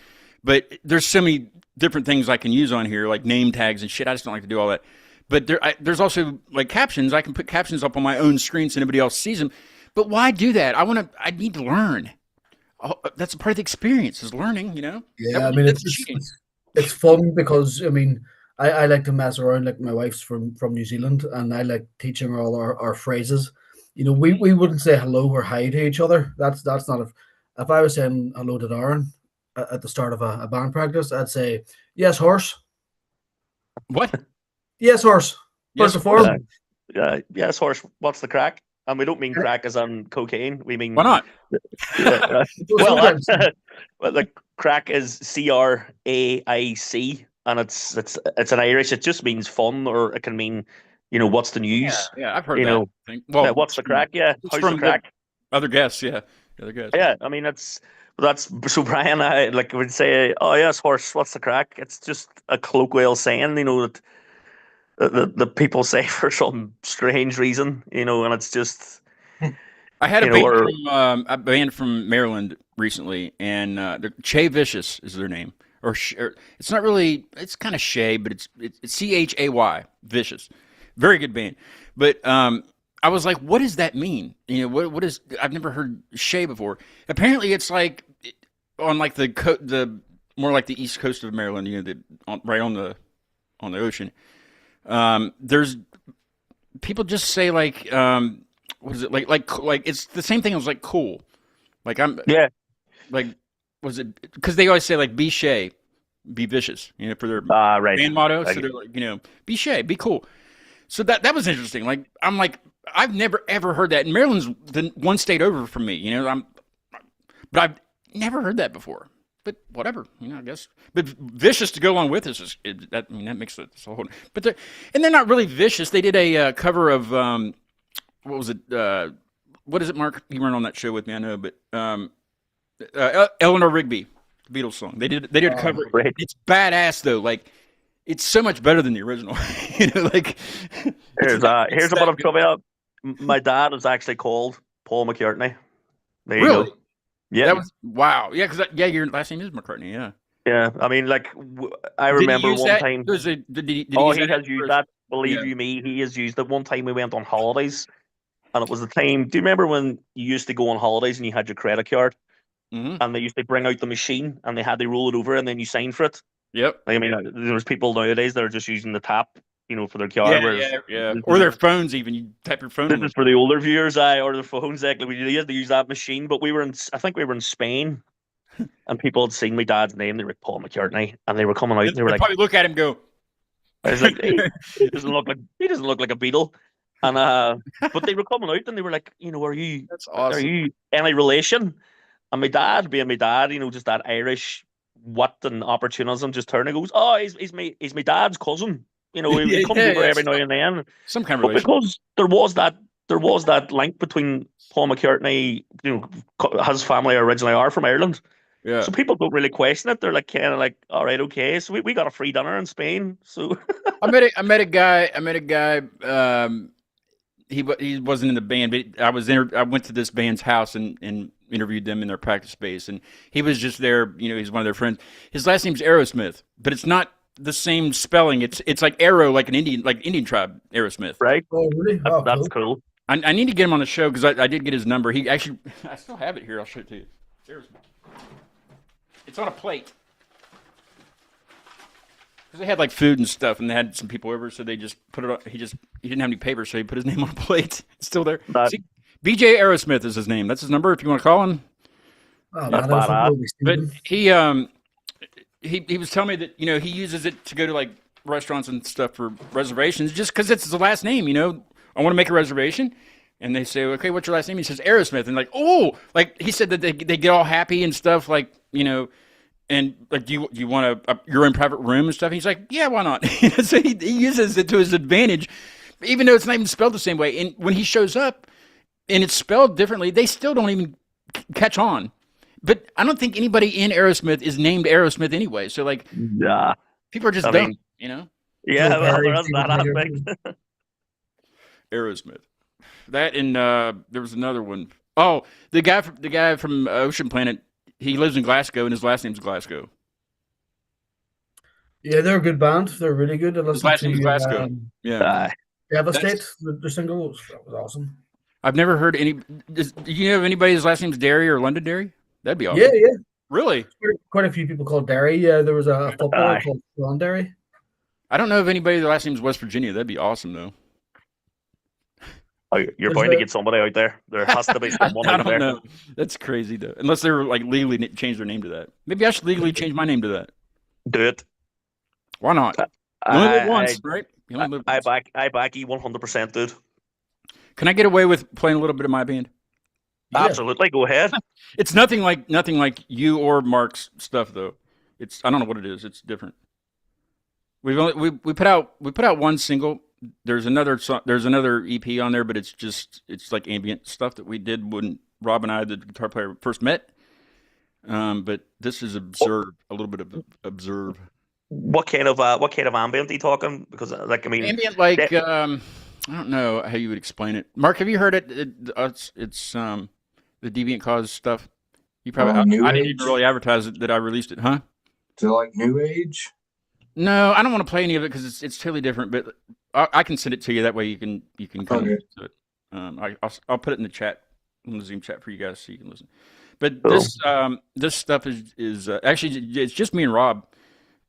but there's so many different things I can use on here, like name tags and shit. I just don't like to do all that. But there's also like captions. I can put captions up on my own screen so nobody else sees them. But why do that? I need to learn. That's a part of the experience is learning, Yeah, it's fun because I like to mess around. Like my wife's from New Zealand, and I like teaching her all our phrases. We wouldn't say hello or hi to each other. That's not if I was saying hello to Darren at the start of a band practice, I'd say yes, horse. What? Yes, horse. First of all, yes, horse. What's the crack? And we don't mean crack as on cocaine. We mean why not? Well, the crack is CRAIC, and it's an Irish. It just means fun, or it can mean what's the news. Yeah, I've heard that. Well, what's the crack? Yeah, how's the crack? Other guests, yeah, other guests. Yeah, that's so Brian. I would say, oh yes, horse. What's the crack? It's just a colloquial saying, that. The people say for some strange reason, and it's just. I had a band from Maryland recently, and Che Vicious is their name, or it's not really. It's kind of Shay, but it's CHAY Vicious, very good band. But I was like, what does that mean? What is? I've never heard Shay before. Apparently, it's like on like the more like the east coast of Maryland, right on the ocean. There's people just say like what is it like it's the same thing as like cool, like like was it because they always say like be shay, be vicious, for their band motto. So they're like be shay, be cool. So that was interesting. Like I'm like I've never ever heard that. And Maryland's the one state over from me, but I've never heard that before. but whatever, I guess. But vicious to go along with this is that. I mean, that makes it so whole. But they're not really vicious. They did a cover of what was it? What is it, Mark? You weren't on that show with me, I know, but Eleanor Rigby, the Beatles song. They did a cover. Right. It's badass though. Like it's so much better than the original. Like Here's a bit of trivia. My dad is actually called Paul McCartney. There you really. go. Yeah, That was wow. Yeah, because your last name is McCartney. Yeah. yeah. I mean, like I remember did he use one that? time. Did he Oh, use he that has used for- that. Believe Yeah. you me, he has used it. One time we went on holidays, and it was the time. Do you remember when you used to go on holidays and you had your credit card, Mhm. and they used to bring out the machine and they had to roll it over and then you sign for it? Yep. Like, I mean, there's people nowadays that are just using the tap, for their card. Yeah. Or their phones even. You tap your phone. This on is for the older viewers, or their phones. Exactly, we had to use that machine. But I think we were in Spain, and people had seen my dad's name. They were like, Paul McCartney, and they were coming out. And they were They'd like, probably look at him and go, I was like, he doesn't look like a Beatle. And but they were coming out and they were like, are you "That's are awesome." you any relation? And my dad, being my dad, just that Irish wit and opportunism, just turned and goes, oh, he's my dad's cousin. He comes over every now and then. Some kind of But relation. because there was that link between Paul McCartney, his family originally are from Ireland. Yeah. So people don't really question it. They're like kind of like, all right, okay. So we got a free dinner in Spain. So I met a guy. He wasn't in the band, but I went to this band's house and interviewed them in their practice space, and he was just there. He's one of their friends. His last name's Aerosmith, but it's not the same spelling. It's like Arrow, like Indian tribe, Aerosmith. right, Oh, really? Oh, that's cool. cool. I need to get him on the show because I did get his number. He actually, I still have it here. I'll show it to you. It's on a plate. Because they had like food and stuff, and they had some people over, so they just put it on. He didn't have any paper, so he put his name on a plate. It's still there. See, BJ Aerosmith is his name. That's his number if you want to call him. Oh, That's man, I was badass. hoping But Stephen. he was telling me that he uses it to go to like restaurants and stuff for reservations just because it's the last name. I want to make a reservation, and they say, okay, what's your last name? He says Aerosmith, and like he said that they get all happy and stuff, like and like do you want your own private room and stuff? And he's like, yeah, why not? So he uses it to his advantage, even though it's not even spelled the same way. And when he shows up and it's spelled differently, they still don't even catch on. But I don't think anybody in Aerosmith is named Aerosmith anyway. So like, Yeah, people are just I dumb, mean- you know. yeah. Joe Well, Perry, there is Steven that Tyler. aspect. Aerosmith. That and there was another one. Oh, the guy from Ocean Planet. He lives in Glasgow, and his last name's Glasgow. Yeah, they're a good band. They're really good. I listened last name's to Glasgow. Yeah, Devastate, the single. That was awesome. I've never heard any. Do you know of anybody whose last name's Derry or Londonderry? That'd be awesome. Yeah, yeah. Really? Quite a few people called Derry. Yeah, there was a footballer Aye. called Sean Derry. I don't know of anybody whose last name's West Virginia. That'd be awesome, though. Oh, you're Is bound to there- get somebody out there. There has to be someone I out don't there. know. That's crazy, though. Unless they were like legally change their name to that. Maybe I should legally change my name to that. Do it. Why not? You only live once, right? You only live once. I back you 100%, dude. Can I get away with playing a little bit of my band? Yeah. Absolutely, go ahead. It's nothing like you or Mark's stuff, though. I don't know what it is. It's different. We put out one single. There's another EP on there, but it's like ambient stuff that we did when Rob and I, the guitar player, first met. But this is Observe, a little bit of Observe. What kind of ambient are you talking? Because like I mean, Ambient, like I don't know how you would explain it. Mark, have you heard it? It's the Deviant Cause stuff. You probably New I didn't Age? even really advertise it that I released it, huh? To like New Age? No, I don't want to play any of it because it's totally different. But I can send it to you. That way you can come Okay. to it. I'll put it in the chat, in the Zoom chat for you guys so you can listen. But Cool. this stuff is actually it's just me and Rob.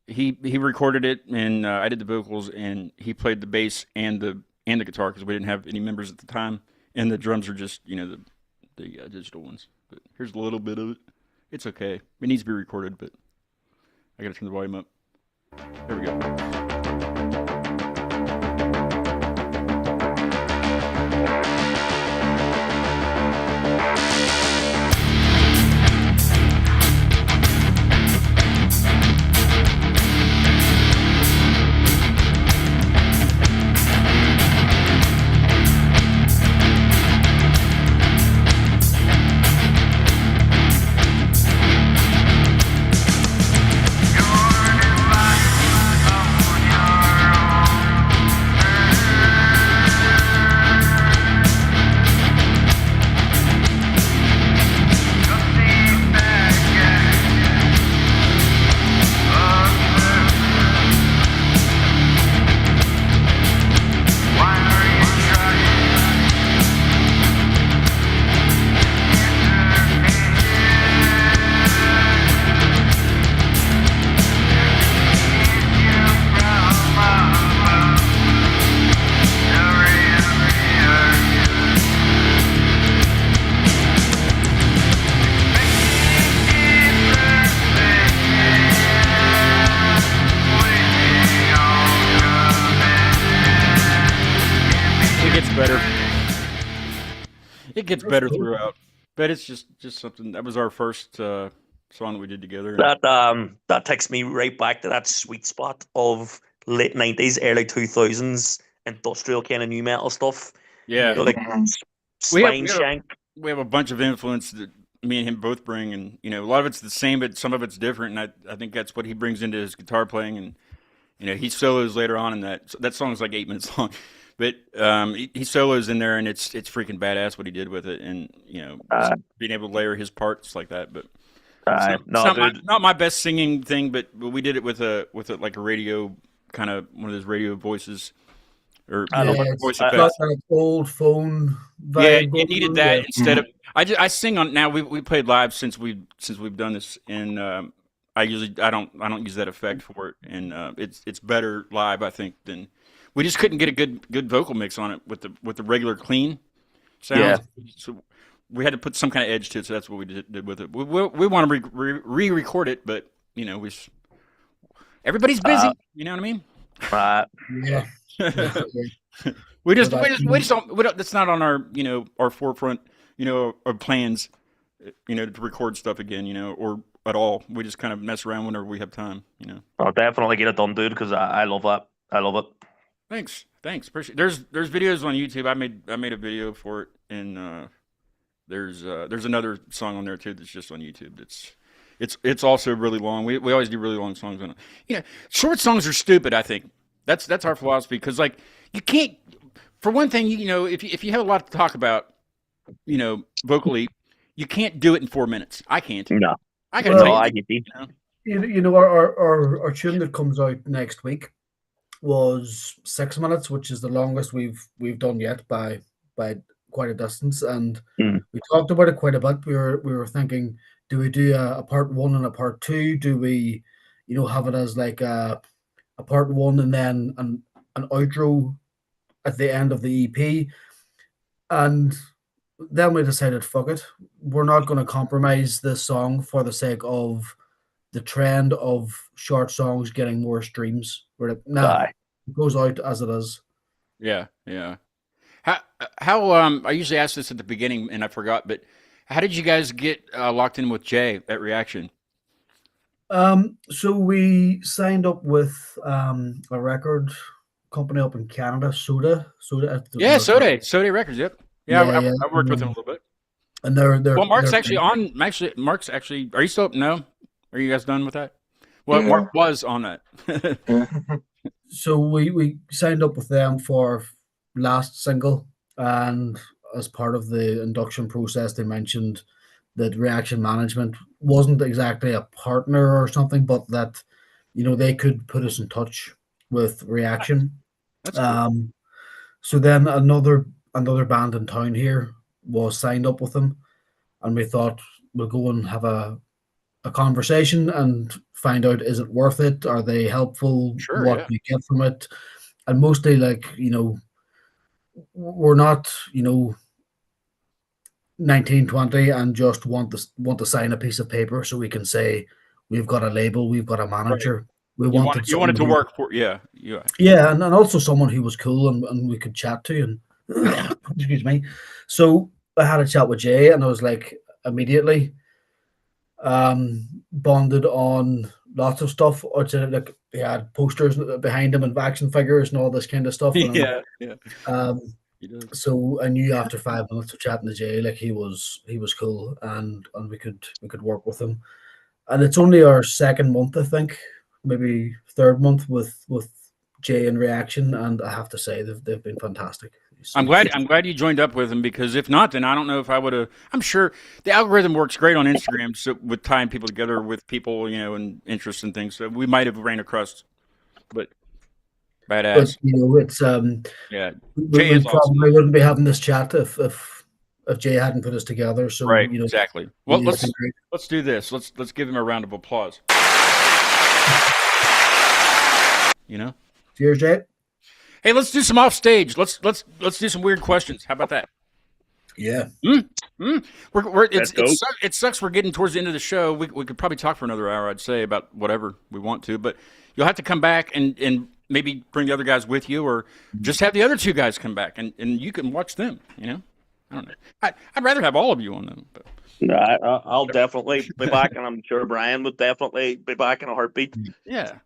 He recorded it and I did the vocals and he played the bass and the guitar because we didn't have any members at the time, and the drums are just the digital ones. But here's a little bit of it. It's okay. It needs to be recorded, but I gotta turn the volume up. There we go. better. It gets better throughout, but it's just something. That was our first song that we did together. That takes me right back to that sweet spot of late 90s, early 2000s industrial kind of new metal stuff. Yeah, You know, like Spine Shank. we have a bunch of influence that me and him both bring, and a lot of it's the same, but some of it's different. And I think that's what he brings into his guitar playing, and he solos later on in that. So that song is like 8 minutes long, but he solos in there, and it's freaking badass what he did with it, and being able to layer his parts like that. But it's not my best singing thing, but we did it with a like a radio kind of one of those radio voices. Or voice effects. That old phone vibe. Yeah, you needed that instead of. I sing on now. We played live since we've done this, and I don't use that effect for it, and it's better live, I think, than we just couldn't get a good vocal mix on it with the regular clean sound. Yeah. So we had to put some kind of edge to it. So that's what we did with it. We want to re-record it, but everybody's busy. You know what I mean? Yeah. we just don't. That's not on our our forefront our plans to record stuff again or at all. We just kind of mess around whenever we have time. I'll definitely get it done, dude, because I love that. I love it. Thanks. Appreciate it. There's videos on YouTube. I made a video for it, and there's another song on there too that's just on YouTube. It's also really long. We always do really long songs on it. Short songs are stupid, I think. That's our philosophy, because like you can't. For one thing, if you have a lot to talk about, vocally, you can't do it in 4 minutes. I can't. No, I can tell you. I get you. Our tune that comes out next week was 6 minutes, which is the longest we've done yet by quite a distance, and we talked about it quite a bit. We were thinking, do we do a part 1 and a part 2? Do we have it as like a part 1 and then an outro at the end of the EP? And then we decided, fuck it, we're not going to compromise this song for the sake of the trend of short songs getting more streams. It goes out as it is. Yeah. How I usually ask this at the beginning and I forgot, but how did you guys get locked in with Jay at Reaction? So we signed up with a record company up in Canada, Soda. Soda Records. Yep. Yeah, I worked with them a little bit. And they're Mark's actually on. Mark's actually. Are you still? No. Are you guys done with that? Well, yeah. Mark was on that. So we signed up with them for last single, and as part of the induction process, they mentioned that Reaction Management wasn't exactly a partner or something, but that they could put us in touch with Reaction. That's cool. So then another band in town here was signed up with them, and we thought we'll go and have a conversation and find out, is it worth it? Are they helpful? Sure, what we get from it? And mostly, like, we're not 1920 and just want to sign a piece of paper so we can say we've got a label, we've got a manager. Right. You wanted to work for and also someone who was cool and we could chat to, and excuse me. So I had a chat with Jay, and I was like, immediately bonded on lots of stuff. Like, he had posters behind him and action figures and all this kind of stuff. Yeah. So I knew after 5 minutes of chatting to Jay, like, he was cool, and we could work with him. And it's only our second month, I think, maybe third month with Jay and Reaction, and I have to say they've been fantastic. I'm glad you joined up with them, because if not, then I don't know if I would have. I'm sure the algorithm works great on Instagram, so with tying people together with people, and interests and things. So we might have ran across, but badass. But, it's we probably awesome. Wouldn't be having this chat if Jay hadn't put us together. So right, exactly. Well, let's do this. Let's give him a round of applause. Cheers, Jay. Hey, let's do some off stage. Let's do some weird questions. How about that? Yeah. It sucks we're getting towards the end of the show. We could probably talk for another hour, I'd say, about whatever we want to, but you'll have to come back and maybe bring the other guys with you, or just have the other two guys come back and you can watch them. You know, I don't know. I'd rather have all of you on them. But. No, I'll definitely be back, and I'm sure Brian would definitely be back in a heartbeat. Yeah.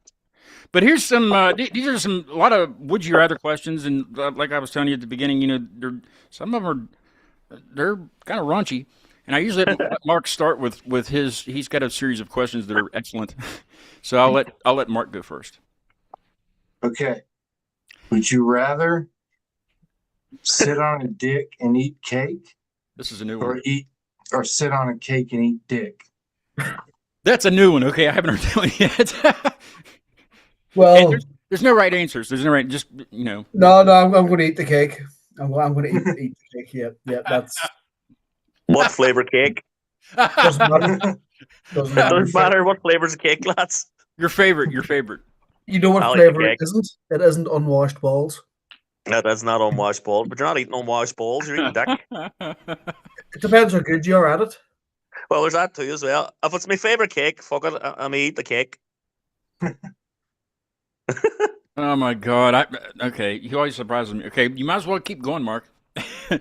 But here's some. These are a lot of would you rather questions, and like I was telling you at the beginning, you know, some of them they're kind of raunchy, and I usually let Mark start with his. He's got a series of questions that are excellent, so I'll let Mark go first. Okay. Would you rather sit on a dick and eat cake, This is a new one. or sit on a cake and eat dick? That's a new one. Okay, I haven't heard that one yet. Well, there's no right answers. There's no right. Just you know. no, I'm going to eat the cake. I'm going to eat the cake. Yeah, that's What flavor cake? doesn't matter. Doesn't It matter. doesn't matter what flavor's of cake, lads. Your favorite. You know what I like the flavor it cake. isn't? It isn't unwashed balls. No, that's not unwashed balls, but you're not eating unwashed balls. You're eating dick. It depends how good you are at it. Well, there's that too as well. If it's my favorite cake, fuck it, I'm eat the cake. Oh my God! Okay, he always surprises me. Okay, you might as well keep going, Mark. I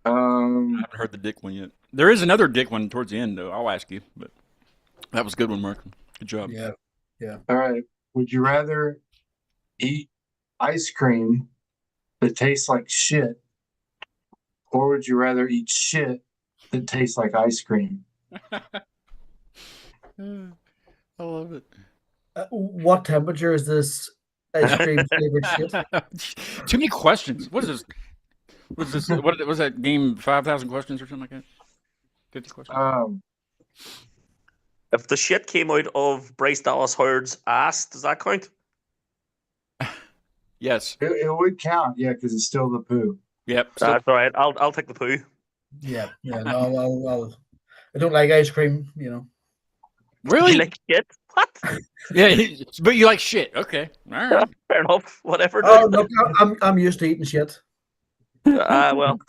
haven't heard the dick one yet. There is another dick one towards the end, though. I'll ask you, but that was a good one, Mark. Good job. Yeah. All right. Would you rather eat ice cream that tastes like shit, or would you rather eat shit that tastes like ice cream? I love it. What temperature is this ice cream flavored shit? Too many questions. What is this? What was that game? 5,000 questions or something like that? 50 questions. If the shit came out of Bryce Dallas Howard's ass, does that count? Yes. It would count, yeah, because it's still the poo. Yep. So, That's all right. I'll take the poo. Yeah. No, I don't like ice cream. You know. really? You like shit? What? Yeah. But you like shit. Okay. All right. Fair enough. Whatever. Oh, look, I'm used to eating shit. Well,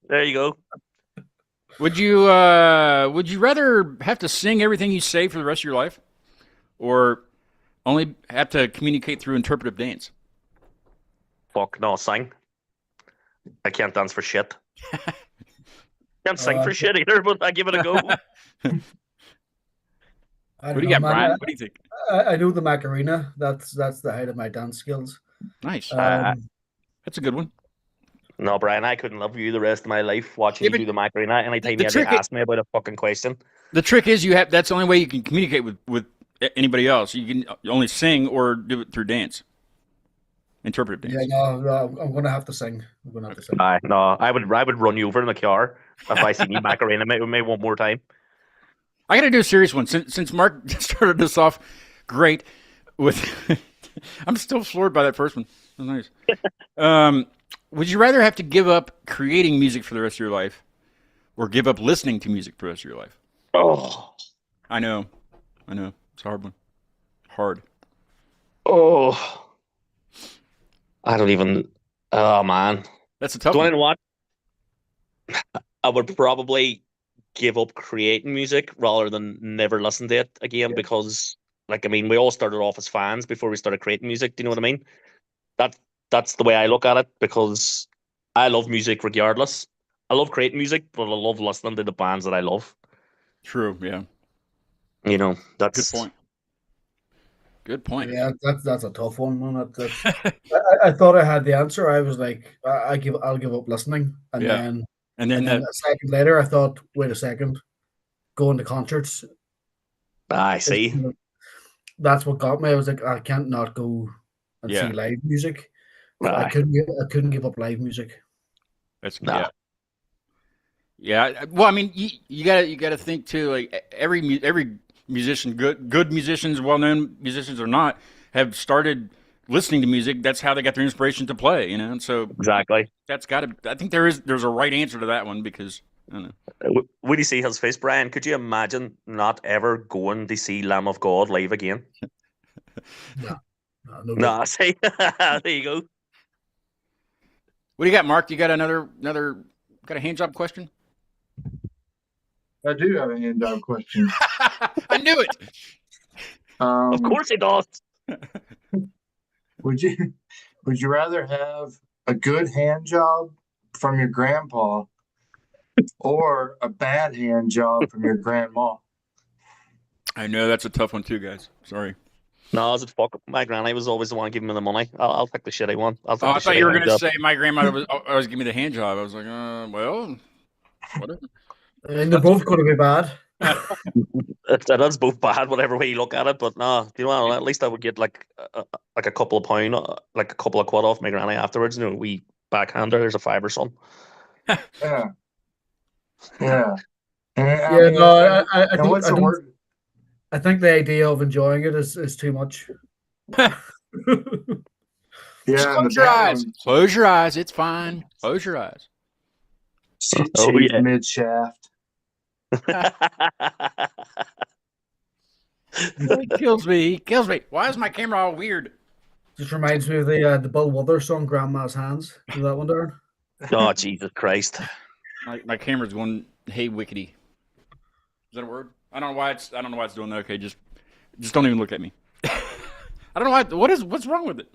there you go. Would you rather have to sing everything you say for the rest of your life, or only have to communicate through interpretive dance? Fuck no, sing. I can't dance for shit. Can't sing for shit either, but I give it a go. What do you got, Brian? What do you think? I know the Macarena. That's the height of my dance skills. Nice. That's a good one. No, Brian, I couldn't love you the rest of my life watching you do the Macarena anytime the you ever trick asked me about a fucking question. The trick is that's the only way you can communicate with anybody else. You can only sing or do it through dance. Interpretive dance. Yeah, no, I'm gonna have to sing. No, I would run you over in the car if I see you Macarena me one more time. I got to do a serious one since Mark started us off great with. I'm still floored by that first one. That was nice. Would you rather have to give up creating music for the rest of your life, or give up listening to music for the rest of your life? Oh, I know, it's a hard one. Hard. Oh, I don't even. Oh man, That's a tough do you one. know what? I would probably give up creating music rather than never listen to it again because, like, I mean, we all started off as fans before we started creating music. Do you know what I mean? That's the way I look at it because I love music regardless. I love creating music, but I love listening to the bands that I love. True. Yeah. You know, that's Good point. Good point. Yeah, that's a tough one, man. I thought I had the answer. I was like, I'll give up listening, and Yeah. then And then a second later, I thought, wait a second, going to concerts. I see. That's what got me. I was like, I can't not go and Yeah. see live music. So Aye. I couldn't give up live music. That's Nah. Yeah. Well, I mean, you gotta think too. Like every musician, good musicians, well-known musicians or not, have started listening to music. That's how they got their inspiration to play. You know, and so Exactly. that's got to. I think there's a right answer to that one because I don't know. Would you see his face, Brian? Could you imagine not ever going to see Lamb of God live again? No, Nah, see, there you go. What do you got, Mark? You got another got a hand job question? I do have a hand job question. I knew it. Of course he does. Would you would you rather have a good hand job from your grandpa or a bad hand job from your grandma? I know that's a tough one too, guys. Sorry. No, is it fuck? My granny was always the one giving me the money. I'll pick the shitty one. I'll Oh, take I the thought shitty you were hand gonna job. say my grandmother was always giving me the hand job. I was like, well, whatever. And they're both going to be bad. That's both bad, whatever way you look at it. But no, you know what? At least I would get like a couple of pound, like a couple of quid off my granny afterwards. You know, we backhander. There's a fiver, son. Yeah, yeah. And, Yeah, mean, no, and, I and don't. what's I the don't. word? I think the idea of enjoying it is too much. Yeah, Just and close the your bad eyes. one, Close your eyes. It's fine. Close your eyes. shit Oh, shaved yeah. mid shaft. He kills me. He kills me. Why is my camera all weird? Just reminds me of the Bill Withers song "Grandma's Hands." You know that one, Darren? Oh, Jesus Christ. My camera's going hey wickety. Is that a word? I don't know why it's doing that. Okay, just don't even look at me. I don't know why. What's wrong with it?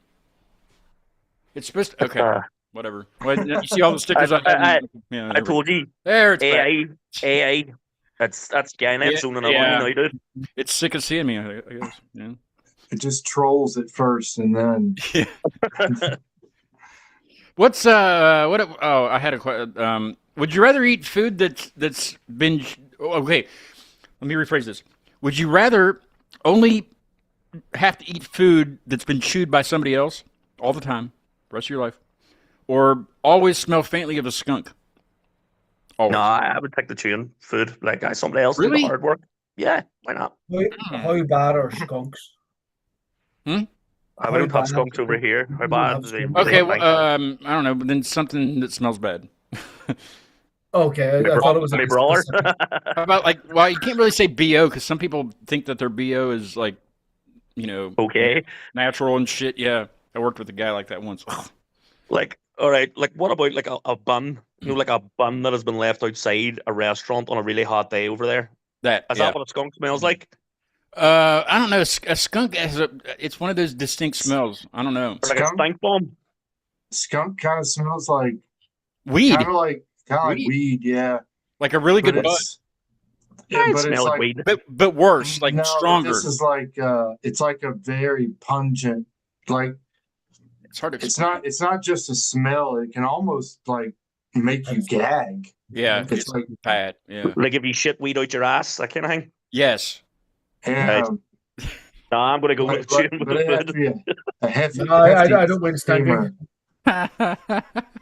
It's supposed to, okay. Whatever. Well, you see all the stickers I had. Yeah, I told you. there it's back. AI. That's Skynet Yeah, zoning in yeah. on you, dude. It's sick of seeing me, I guess. Yeah. It just trolls at first, and then What's what? Oh, I had a question. Would you rather eat food that's been okay? Let me rephrase this. Would you rather only have to eat food that's been chewed by somebody else all the time, the rest of your life, or always smell faintly of a skunk? Always. No, I would take the chewing food. Like somebody else do Really? the hard work. Yeah, why not? How bad are skunks? I don't have skunks over here. How bad is it? Okay, well, I don't know, but then something that smells bad. Okay, I thought it was my like brawler. How about well, you can't really say BO because some people think that their BO is like, Okay. natural and shit. Yeah, I worked with a guy like that once. Like, all right. Like, what about like a bun? You know, like a bun that has been left outside a restaurant on a really hot day over there. Is that what a skunk smells like? I don't know. A skunk it's one of those distinct smells. I don't know. Or like a stink bomb? skunk kind of smells like Weed, kind of like weed, yeah. like a really But good bud, it's yeah, I but smell it's like like weed. but worse, like no, but stronger. this is like it's like a very pungent, like It's hard to it's explain. not just a smell. It can almost like make you gag. Yeah, It's like bad. Yeah. Like if you shit weed out your ass, that kind of thing. Yes. yeah, No, I'm gonna go with chewing with but it has the to food. be a hefty. No, I hefty don't mind steamer. stinking.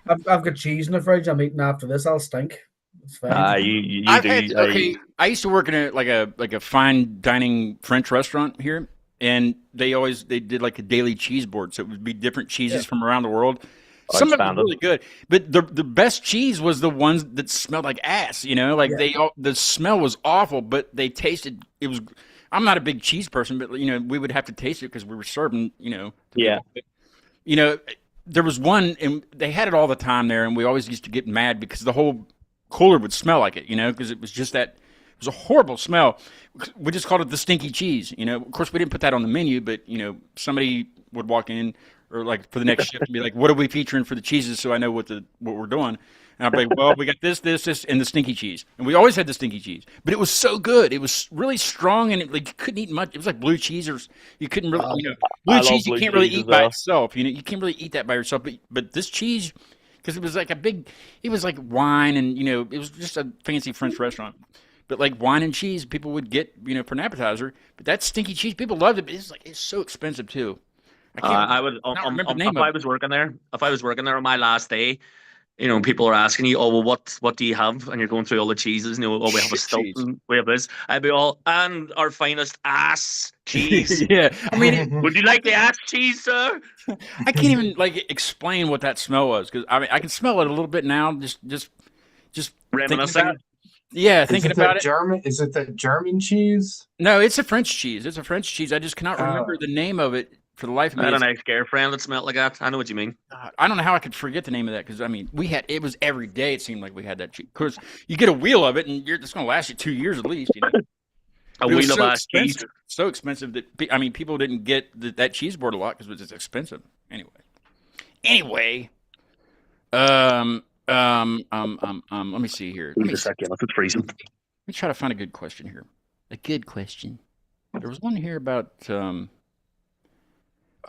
I've got cheese in the fridge. I'm eating after this. I'll stink. It's fine. You I've do. had I used to work in a fine dining French restaurant here, and they did like a daily cheese board, so it would be different cheeses from around the world. Some of them were really good, but the best cheese was the ones that smelled like ass. Like the smell was awful, but they tasted. It was. I'm not a big cheese person, but we would have to taste it because we were serving. To Yeah. people. There was one, and they had it all the time there, and we always used to get mad because the whole cooler would smell like it, because it was just that. It was a horrible smell. We just called it the stinky cheese. Of course, we didn't put that on the menu, but somebody would walk in or like for the next shift and be like, "What are we featuring for the cheeses?" So I know what we're doing. And I'd be like, "Well, we got this, and the stinky cheese." And we always had the stinky cheese, but it was so good. It was really strong, and you couldn't eat much. It was like blue cheese, or you couldn't really, blue cheese. You can't really eat by itself. You can't really eat that by yourself. But this cheese, because it was like it was like wine, and it was just a fancy French restaurant. But like wine and cheese, people would get for an appetizer. But that stinky cheese, people loved it. But it's so expensive too. I would remember the name if of I it. was working there. If I was working there on my last day, people are asking you, "Oh, well, what do you have?" And you're going through all the cheeses. Oh, we have a Shit cheese. Stilton, we have this. I'd be all, and our finest ass cheese. Yeah, I mean, Would you like the ass cheese, sir? I can't even explain what that smell was because I can smell it a little bit now. Just thinking Reminiscing. about it. Yeah, thinking about it. Is it that German cheese? No, it's a French cheese. It's a French cheese. I just cannot remember the name of it for the life of me. I had an ex-girlfriend that smelled like that. I know what you mean. I don't know how I could forget the name of that because it was every day. It seemed like we had that cheese. Of course, you get a wheel of it and it's going to last you 2 years at least. A It was wheel of so ass cheese. expensive. So expensive that people didn't get that cheese board a lot because it was just expensive. Anyway. Let me see here. Wait a second, it's freezing. Let me try to find a good question here. A good question. There was one here about.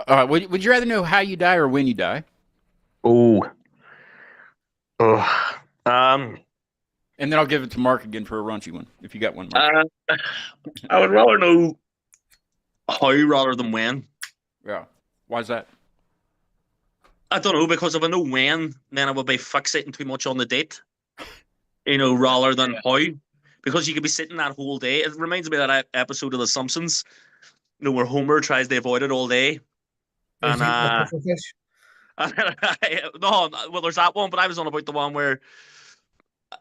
Would you rather know how you die or when you die? Oh. And then I'll give it to Mark again for a raunchy one, if you got one, Mark. I would rather know how rather than when. Yeah. Why is that? I don't know, because if I know when, then I would be fixating too much on the date, rather than how. Because you could be sitting that whole day. It reminds me of that episode of The Simpsons, where Homer tries to avoid it all day. And no, well, there's that one, but I was on about the one where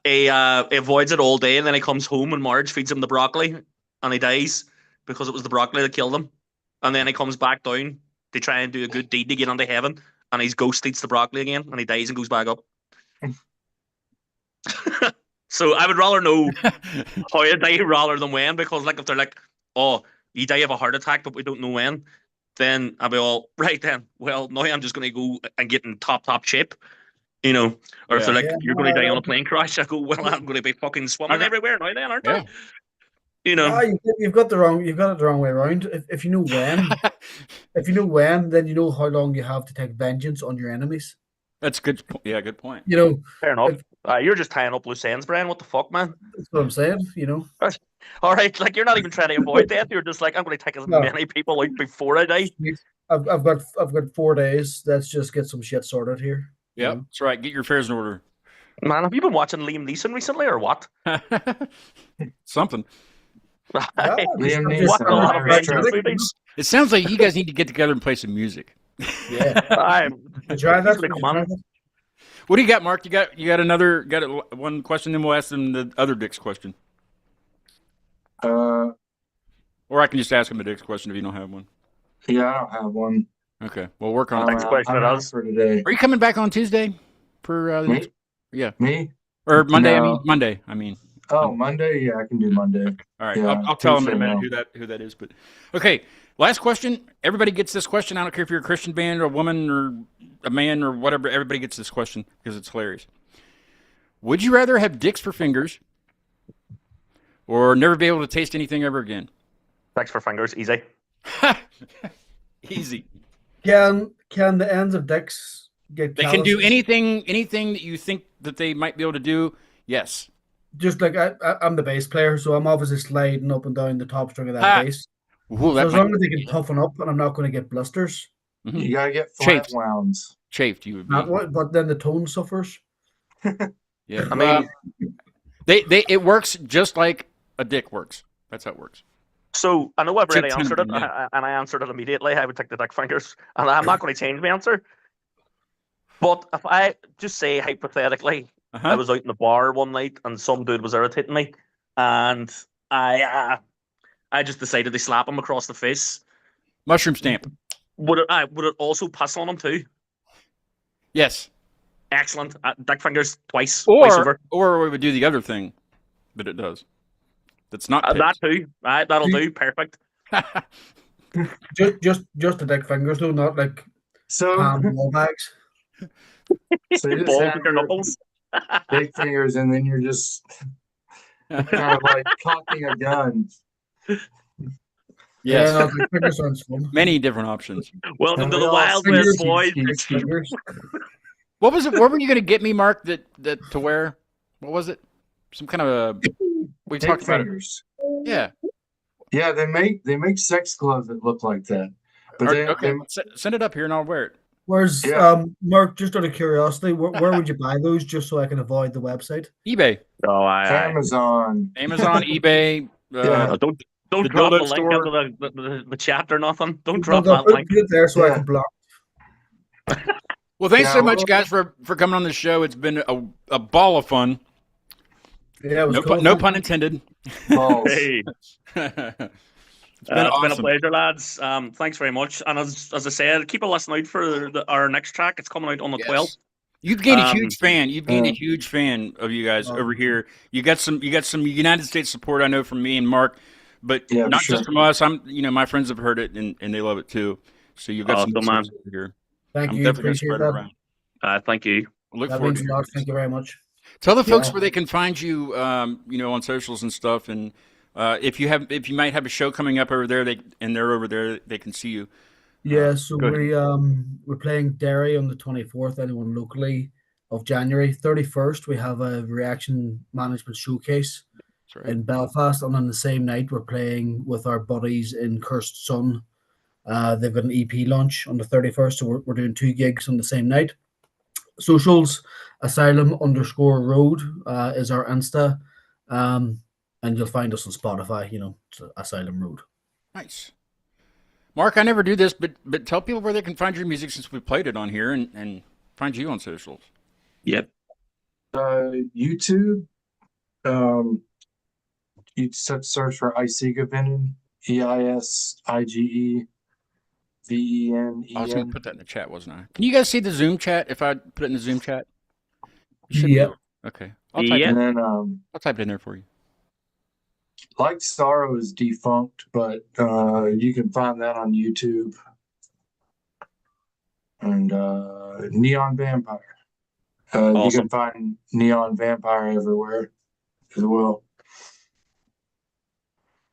he avoids it all day, and then he comes home and Marge feeds him the broccoli, and he dies because it was the broccoli that killed him. And then he comes back down to try and do a good deed to get into heaven, and his ghost eats the broccoli again, and he dies and goes back up. So I would rather know how you die rather than when, because like if they're like, oh, you die of a heart attack, but we don't know when, then I'll be all right then. Well, now I'm just going to go and get in top shape, Or if they're like, you're going to die on a plane crash, I go, well, I'm going to be fucking swimming everywhere now then, aren't I? You've got it the wrong way around. If you know when, then you know how long you have to take vengeance on your enemies. That's good. Yeah, good point. Fair enough. You're just tying up loose ends, Brian. What the fuck, man? That's what I'm saying. All right, like you're not even trying to avoid death. You're just like, I'm going to take as many people out before I die. I've got 4 days. Let's just get some shit sorted here. Yeah, that's right. Get your affairs in order. Man, have you been watching Liam Neeson recently, or what? Something. Liam Neeson. It sounds like you guys need to get together and play some music. Yeah, try that. What do you got, Mark? You got one question, then we'll ask them the other Dick's question. Or I can just ask him the Dick's question if you don't have one. Yeah, I don't have one. Okay, we'll work on it. Next question for today. Are you coming back on Tuesday for me? Yeah, me or Monday? No. Monday. I mean. Oh, Monday. Yeah, I can do Monday. All right, Yeah, I'll tell him in a minute no. who that is. But okay, last question. Everybody gets this question. I don't care if you're a Christian band or a woman or a man or whatever. Everybody gets this question because it's hilarious. Would you rather have dicks for fingers or never be able to taste anything ever again? Dicks for fingers, easy. Easy. Can the ends of dicks get? They can do anything that you think that they might be able to do. Yes. Just like I'm the bass player, so I'm obviously sliding up and down the top string of that bass. Ooh, so as long as they can toughen up, and I'm not going to get blisters. Mm-hmm. You gotta get flat wounds. Chafed, you would be. But then the tone suffers. Yeah, I mean, it works just like a dick works. That's how it works. So I know I've already answered it, and I answered it immediately. I would take the dick fingers, and I'm not going to change my answer. But if I just say hypothetically, I was out in the bar one night, and some dude was irritating me, and I just decided to slap him across the face. Mushroom stamp. Would it also pass on him too? Yes. Excellent. Dick fingers twice over. Or we would do the other thing that it does. That's not that too. That'll do. Perfect. just the dick fingers though, not like ball bags. So you balls with your knuckles. Big fingers, and then you're just kind of like cocking a gun. Yes. Yeah, many different options. Welcome to the Wild West, boys. What was it? What were you going to get me, Mark? That to wear? What was it? Some kind of a. We talked about fingers. It. Yeah. Yeah, they make sex gloves that look like that. But send it up here and I'll wear it. Where's Mark? Just out of curiosity, where would you buy those? Just so I can avoid the website. eBay. Oh, Amazon, eBay. Don't drop the link into the chat or nothing. Don't drop that link. Put it there so I can block. Well, thanks so much, guys, for coming on the show. It's been a ball of fun. Yeah, it was cool. No pun intended. Hey. It's been awesome. Been a pleasure, lads. Thanks very much. And as I said, keep a listen out for our next track. It's coming out on the 12th. You've gained a huge fan. You've gained a huge fan of you guys over here. You got some United States support, I know, from me and Mark. but Yeah, for not sure. just from us. My friends have heard it and they love it too. So you've got some Awesome, man. listeners over here. Thank I'm you. definitely going to Appreciate spread it that. around. Thank you. Look That forward means to a lot. it. Thank you very much. Tell the folks Yeah. where they can find you, on socials and stuff, and if you might have a show coming up over there, they're over there, they can see you. Yeah, so go ahead. we're playing Derry on the 24th. Anyone locally of January 31st, we have a reaction management showcase That's right. in Belfast, and on the same night we're playing with our buddies in Cursed Sun. They've got an EP launch on the 31st, so we're doing 2 gigs on the same night. Socials, Asylum_Road is our Insta, and you'll find us on Spotify. It's Asylum Road. Nice. Mark, I never do this, but tell people where they can find your music since we played it on here and find you on socials. Yep. YouTube. You just search for Isiga Venom, EISIGEVENEN. I was going to put that in the chat, wasn't I? Can you guys see the Zoom chat if I put it in the Zoom chat? You should be Yeah. able- Okay. I'll type Yeah. it, And then I'll type it in there for you. Like Sorrow is defunct, but you can find that on YouTube. And Neon Vampire. You Awesome. can find Neon Vampire everywhere as well.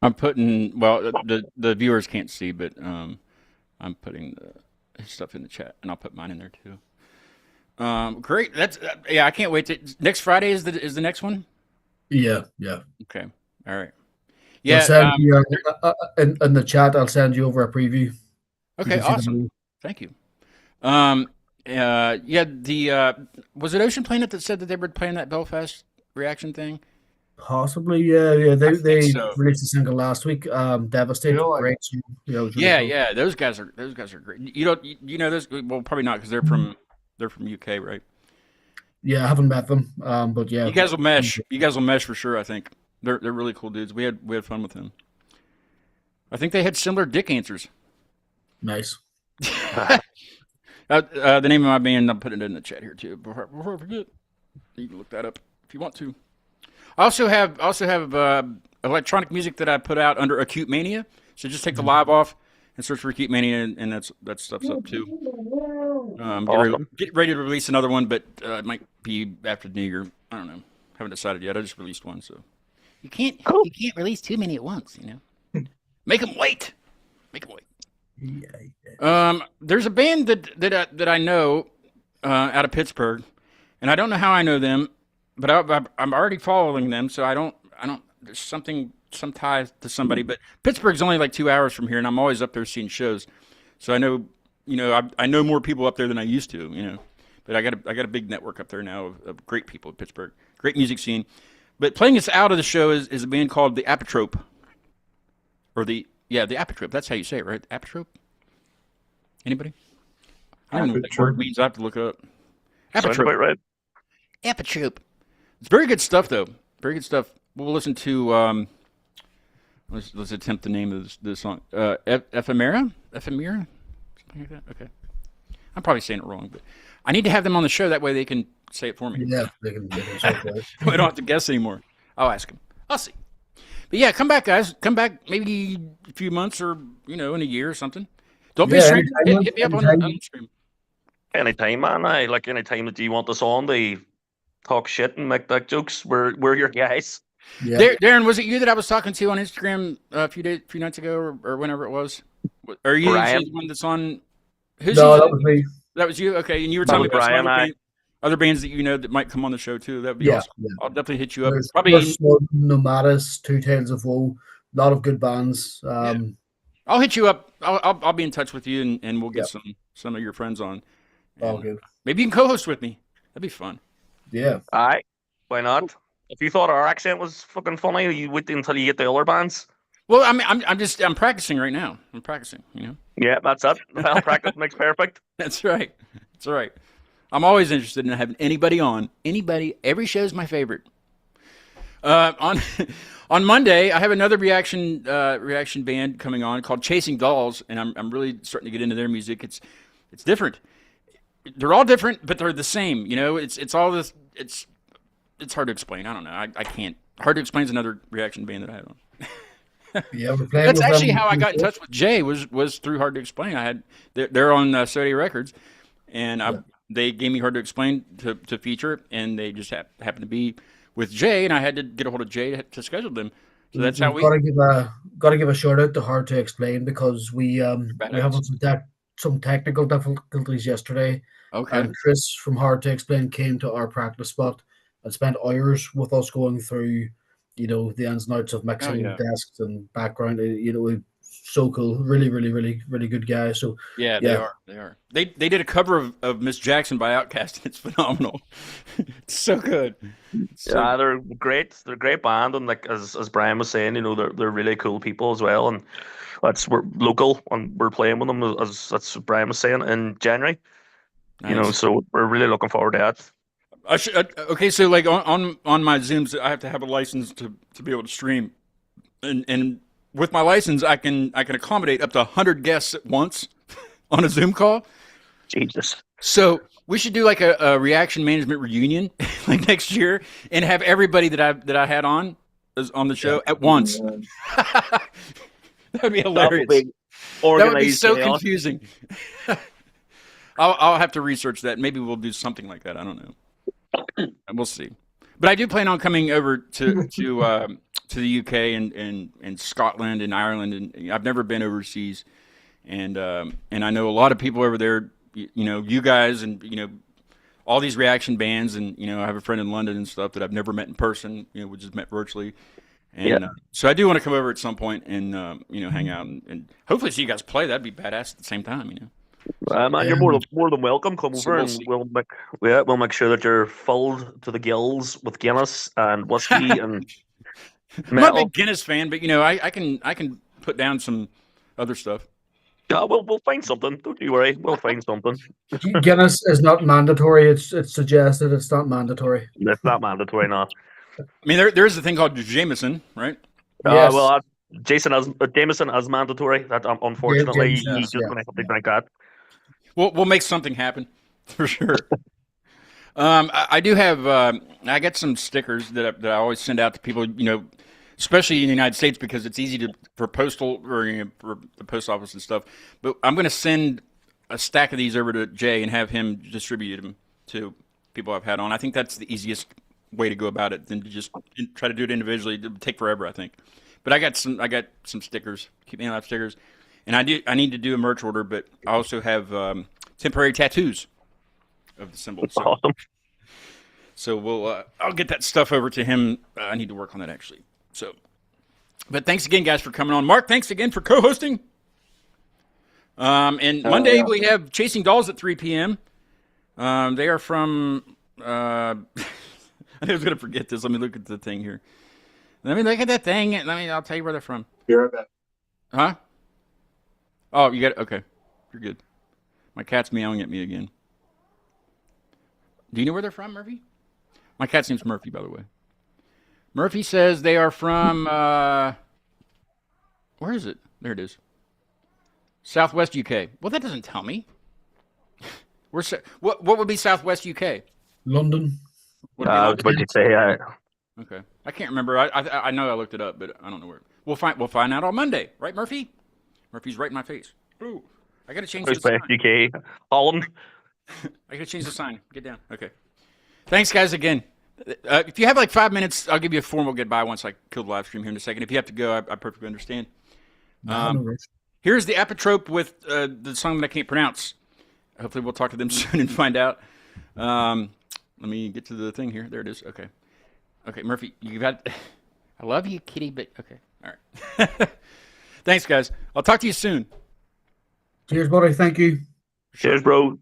I'm putting, well, the viewers can't see, but I'm putting his stuff in the chat, and I'll put mine in there too. Great. That's yeah. I can't wait to next Friday is the next one. Yeah. Okay. All right. I'll Yeah. send you, in the chat, I'll send you over a preview. You Okay. can see the Awesome. movie. Thank you. Yeah. Was it Ocean Planet that said that they were playing that Belfast reaction thing? Possibly, yeah. They think so. released a single last week. Devastated, Feel like- great song. Yeah, it was really Yeah. cool. Yeah. Those guys are great. You know those? Well, probably not because they're from UK, right? Yeah, I haven't met them, but yeah. You guys will mesh. You guys will mesh for sure. I think they're really cool dudes. We had fun with them. I think they had similar dick answers. Nice. The name of my band, I'm putting it in the chat here too. Before I forget, you can look that up if you want to. I also have electronic music that I put out under Acute Mania. So just take the live off and search for Acute Mania, and that stuff's up too. Get ready to release another one, but it might be after New Year. I don't know. Haven't decided yet. I just released one, so you can't release too many at once. Make them wait. Yeah. There's a band that I know out of Pittsburgh, and I don't know how I know them, but I'm already following them, so I don't. There's some tie to somebody, but Pittsburgh's only like 2 hours from here, and I'm always up there seeing shows, so I know. I know more people up there than I used to. But I got a big network up there now of great people in Pittsburgh, great music scene. But playing us out of the show is a band called the Apotrope, the Apotrope. That's how you say it, right? Apotrope. Anybody? I don't know what that word means. I have to look it up. Sounds quite right. Apotrope. It's very good stuff, though. Very good stuff. We'll listen to. Let's attempt the name of this song. Ephemera. Something like that. Okay. I'm probably saying it wrong, but I need to have them on the show. That way they can say it for me. Yeah, they can check that. I don't have to guess anymore. I'll ask them. I'll see. But yeah, come back, guys. Come back maybe a few months or, in a year or something. Don't be a stranger. Hit me up on Instagram. Anytime, man. Anytime that you want us on to talk shit and make dick jokes, we're your guys. Yeah. Darren, was it you that I was talking to on Instagram a few nights ago or whenever it was? Are you Brian. the one that's on? No, that was me. That was you? Okay. And you were telling me about some Brian, other bands that that might come on the show too. That would be Yeah, awesome. yeah. I'll definitely hit you up. There's Probably. Nomadis, Two Tales of Woe, a lot of good bands. I'll hit you up. I'll be in touch with you and we'll get some of your friends on. All And good. maybe you can co-host with me. That'd be fun. Yeah. Aye, why not? If you thought our accent was fucking funny, you wait until you get the other bands. Well, I mean, I'm practicing right now. I'm practicing. Yeah, that's it. Well, practice makes perfect. That's right. That's right. I'm always interested in having anybody on. Anybody. Every show is my favorite. On Monday, I have another reaction band coming on called Chasing Dolls, and I'm really starting to get into their music. It's different. They're all different, but they're the same. It's all this. It's hard to explain. I don't know. I can't. Hard to explain is another reaction band that I had on. Yeah, we're playing That's with actually them. how I got in touch with Jay. Was through Hard to Explain. They're on Sody Records, and Yeah. they gave me Hard to Explain to feature, and they just happened to be with Jay, and I had to get a hold of Jay to schedule them. So that's how We've we. got to give a shout out to Hard to Explain because we Badass. had some technical difficulties yesterday, Okay. and Chris from Hard to Explain came to our practice spot and spent hours with us going through, the ins and outs of mixing yeah. desks and background. So cool, really, really, really, really good guy. So Yeah, they yeah, are. They are. They did a cover of Miss Jackson by Outkast. And it's phenomenal. It's so good. Yeah, they're great. They're a great band, and like as Brian was saying, they're really cool people as well. And we're local, and we're playing with them as that's what Brian was saying in January. Nice. So we're really looking forward to that. Okay, so like on my Zooms, I have to have a license to be able to stream, and with my license, I can accommodate up to 100 guests at once on a Zoom call. Jesus. So we should do like a reaction management reunion like next year, and have everybody that I had on the show at once. That would be hilarious. That would be so confusing. I'll have to research that. Maybe we'll do something like that. I don't know. We'll see. But I do plan on coming over to the UK and Scotland and Ireland, and I've never been overseas, and I know a lot of people over there. You guys, and all these reaction bands, and I have a friend in London and stuff that I've never met in person. We just met virtually, and so I do want to come over at some point and hang out and hopefully see you guys play. That'd be badass at the same time. Man, you're more than welcome. Come over, and we'll make sure that you're filled to the gills with Guinness and whiskey and I'm not a big Guinness fan, but I can put down some other stuff. Yeah, we'll find something. Don't you worry. We'll find something. Guinness is not mandatory. It's suggested. It's not mandatory. It's not mandatory, no. I mean, there is a thing called Jameson, right? Yes. Well, Jameson is mandatory. That unfortunately, Jameson, you just going to have to drink that. We'll make something happen for sure. I do have. I got some stickers that I always send out to people. Especially in the United States because it's easy for postal or for the post office and stuff. But I'm going to send a stack of these over to Jay and have him distribute them to people I've had on. I think that's the easiest way to go about it than to just try to do it individually. It would take forever, I think. But I got some stickers, Keep Me Alive stickers, and I need to do a merch order, but I also have temporary tattoos of the symbol. So, awesome. So I'll get that stuff over to him. I need to work on that actually. So, but thanks again, guys, for coming on. Mark, thanks again for co-hosting. And Monday we have Chasing Dolls at 3 p.m. They are from. I was gonna forget this. Let me look at the thing here. Let me look at that thing. I'll tell you where they're from. You're right back. Huh? Oh, you got it. Okay, you're good. My cat's meowing at me again. Do you know where they're from, Murphy? My cat's name's Murphy, by the way. Murphy says they are from, where is it? There it is. Southwest UK. Well, that doesn't tell me. What would be Southwest UK? London. What did you say? Okay. I can't remember. I know I looked it up, but I don't know where. We'll find out on Monday. Right, Murphy? Murphy's right in my face. Ooh. I got to change the sign. UK. Holland. I got to change the sign. Get down. Okay. Thanks, guys, again. If you have like 5 minutes, I'll give you a formal goodbye once I kill the live stream here in a second. If you have to go, I perfectly understand. Here's the Apotrope with the song that I can't pronounce. Hopefully we'll talk to them soon and find out. Let me get to the thing here. There it is. Okay. Okay, Murphy, you got I love you, kitty, but okay. All right. Thanks, guys. I'll talk to you soon. Cheers, buddy. Thank you. Cheers, bro.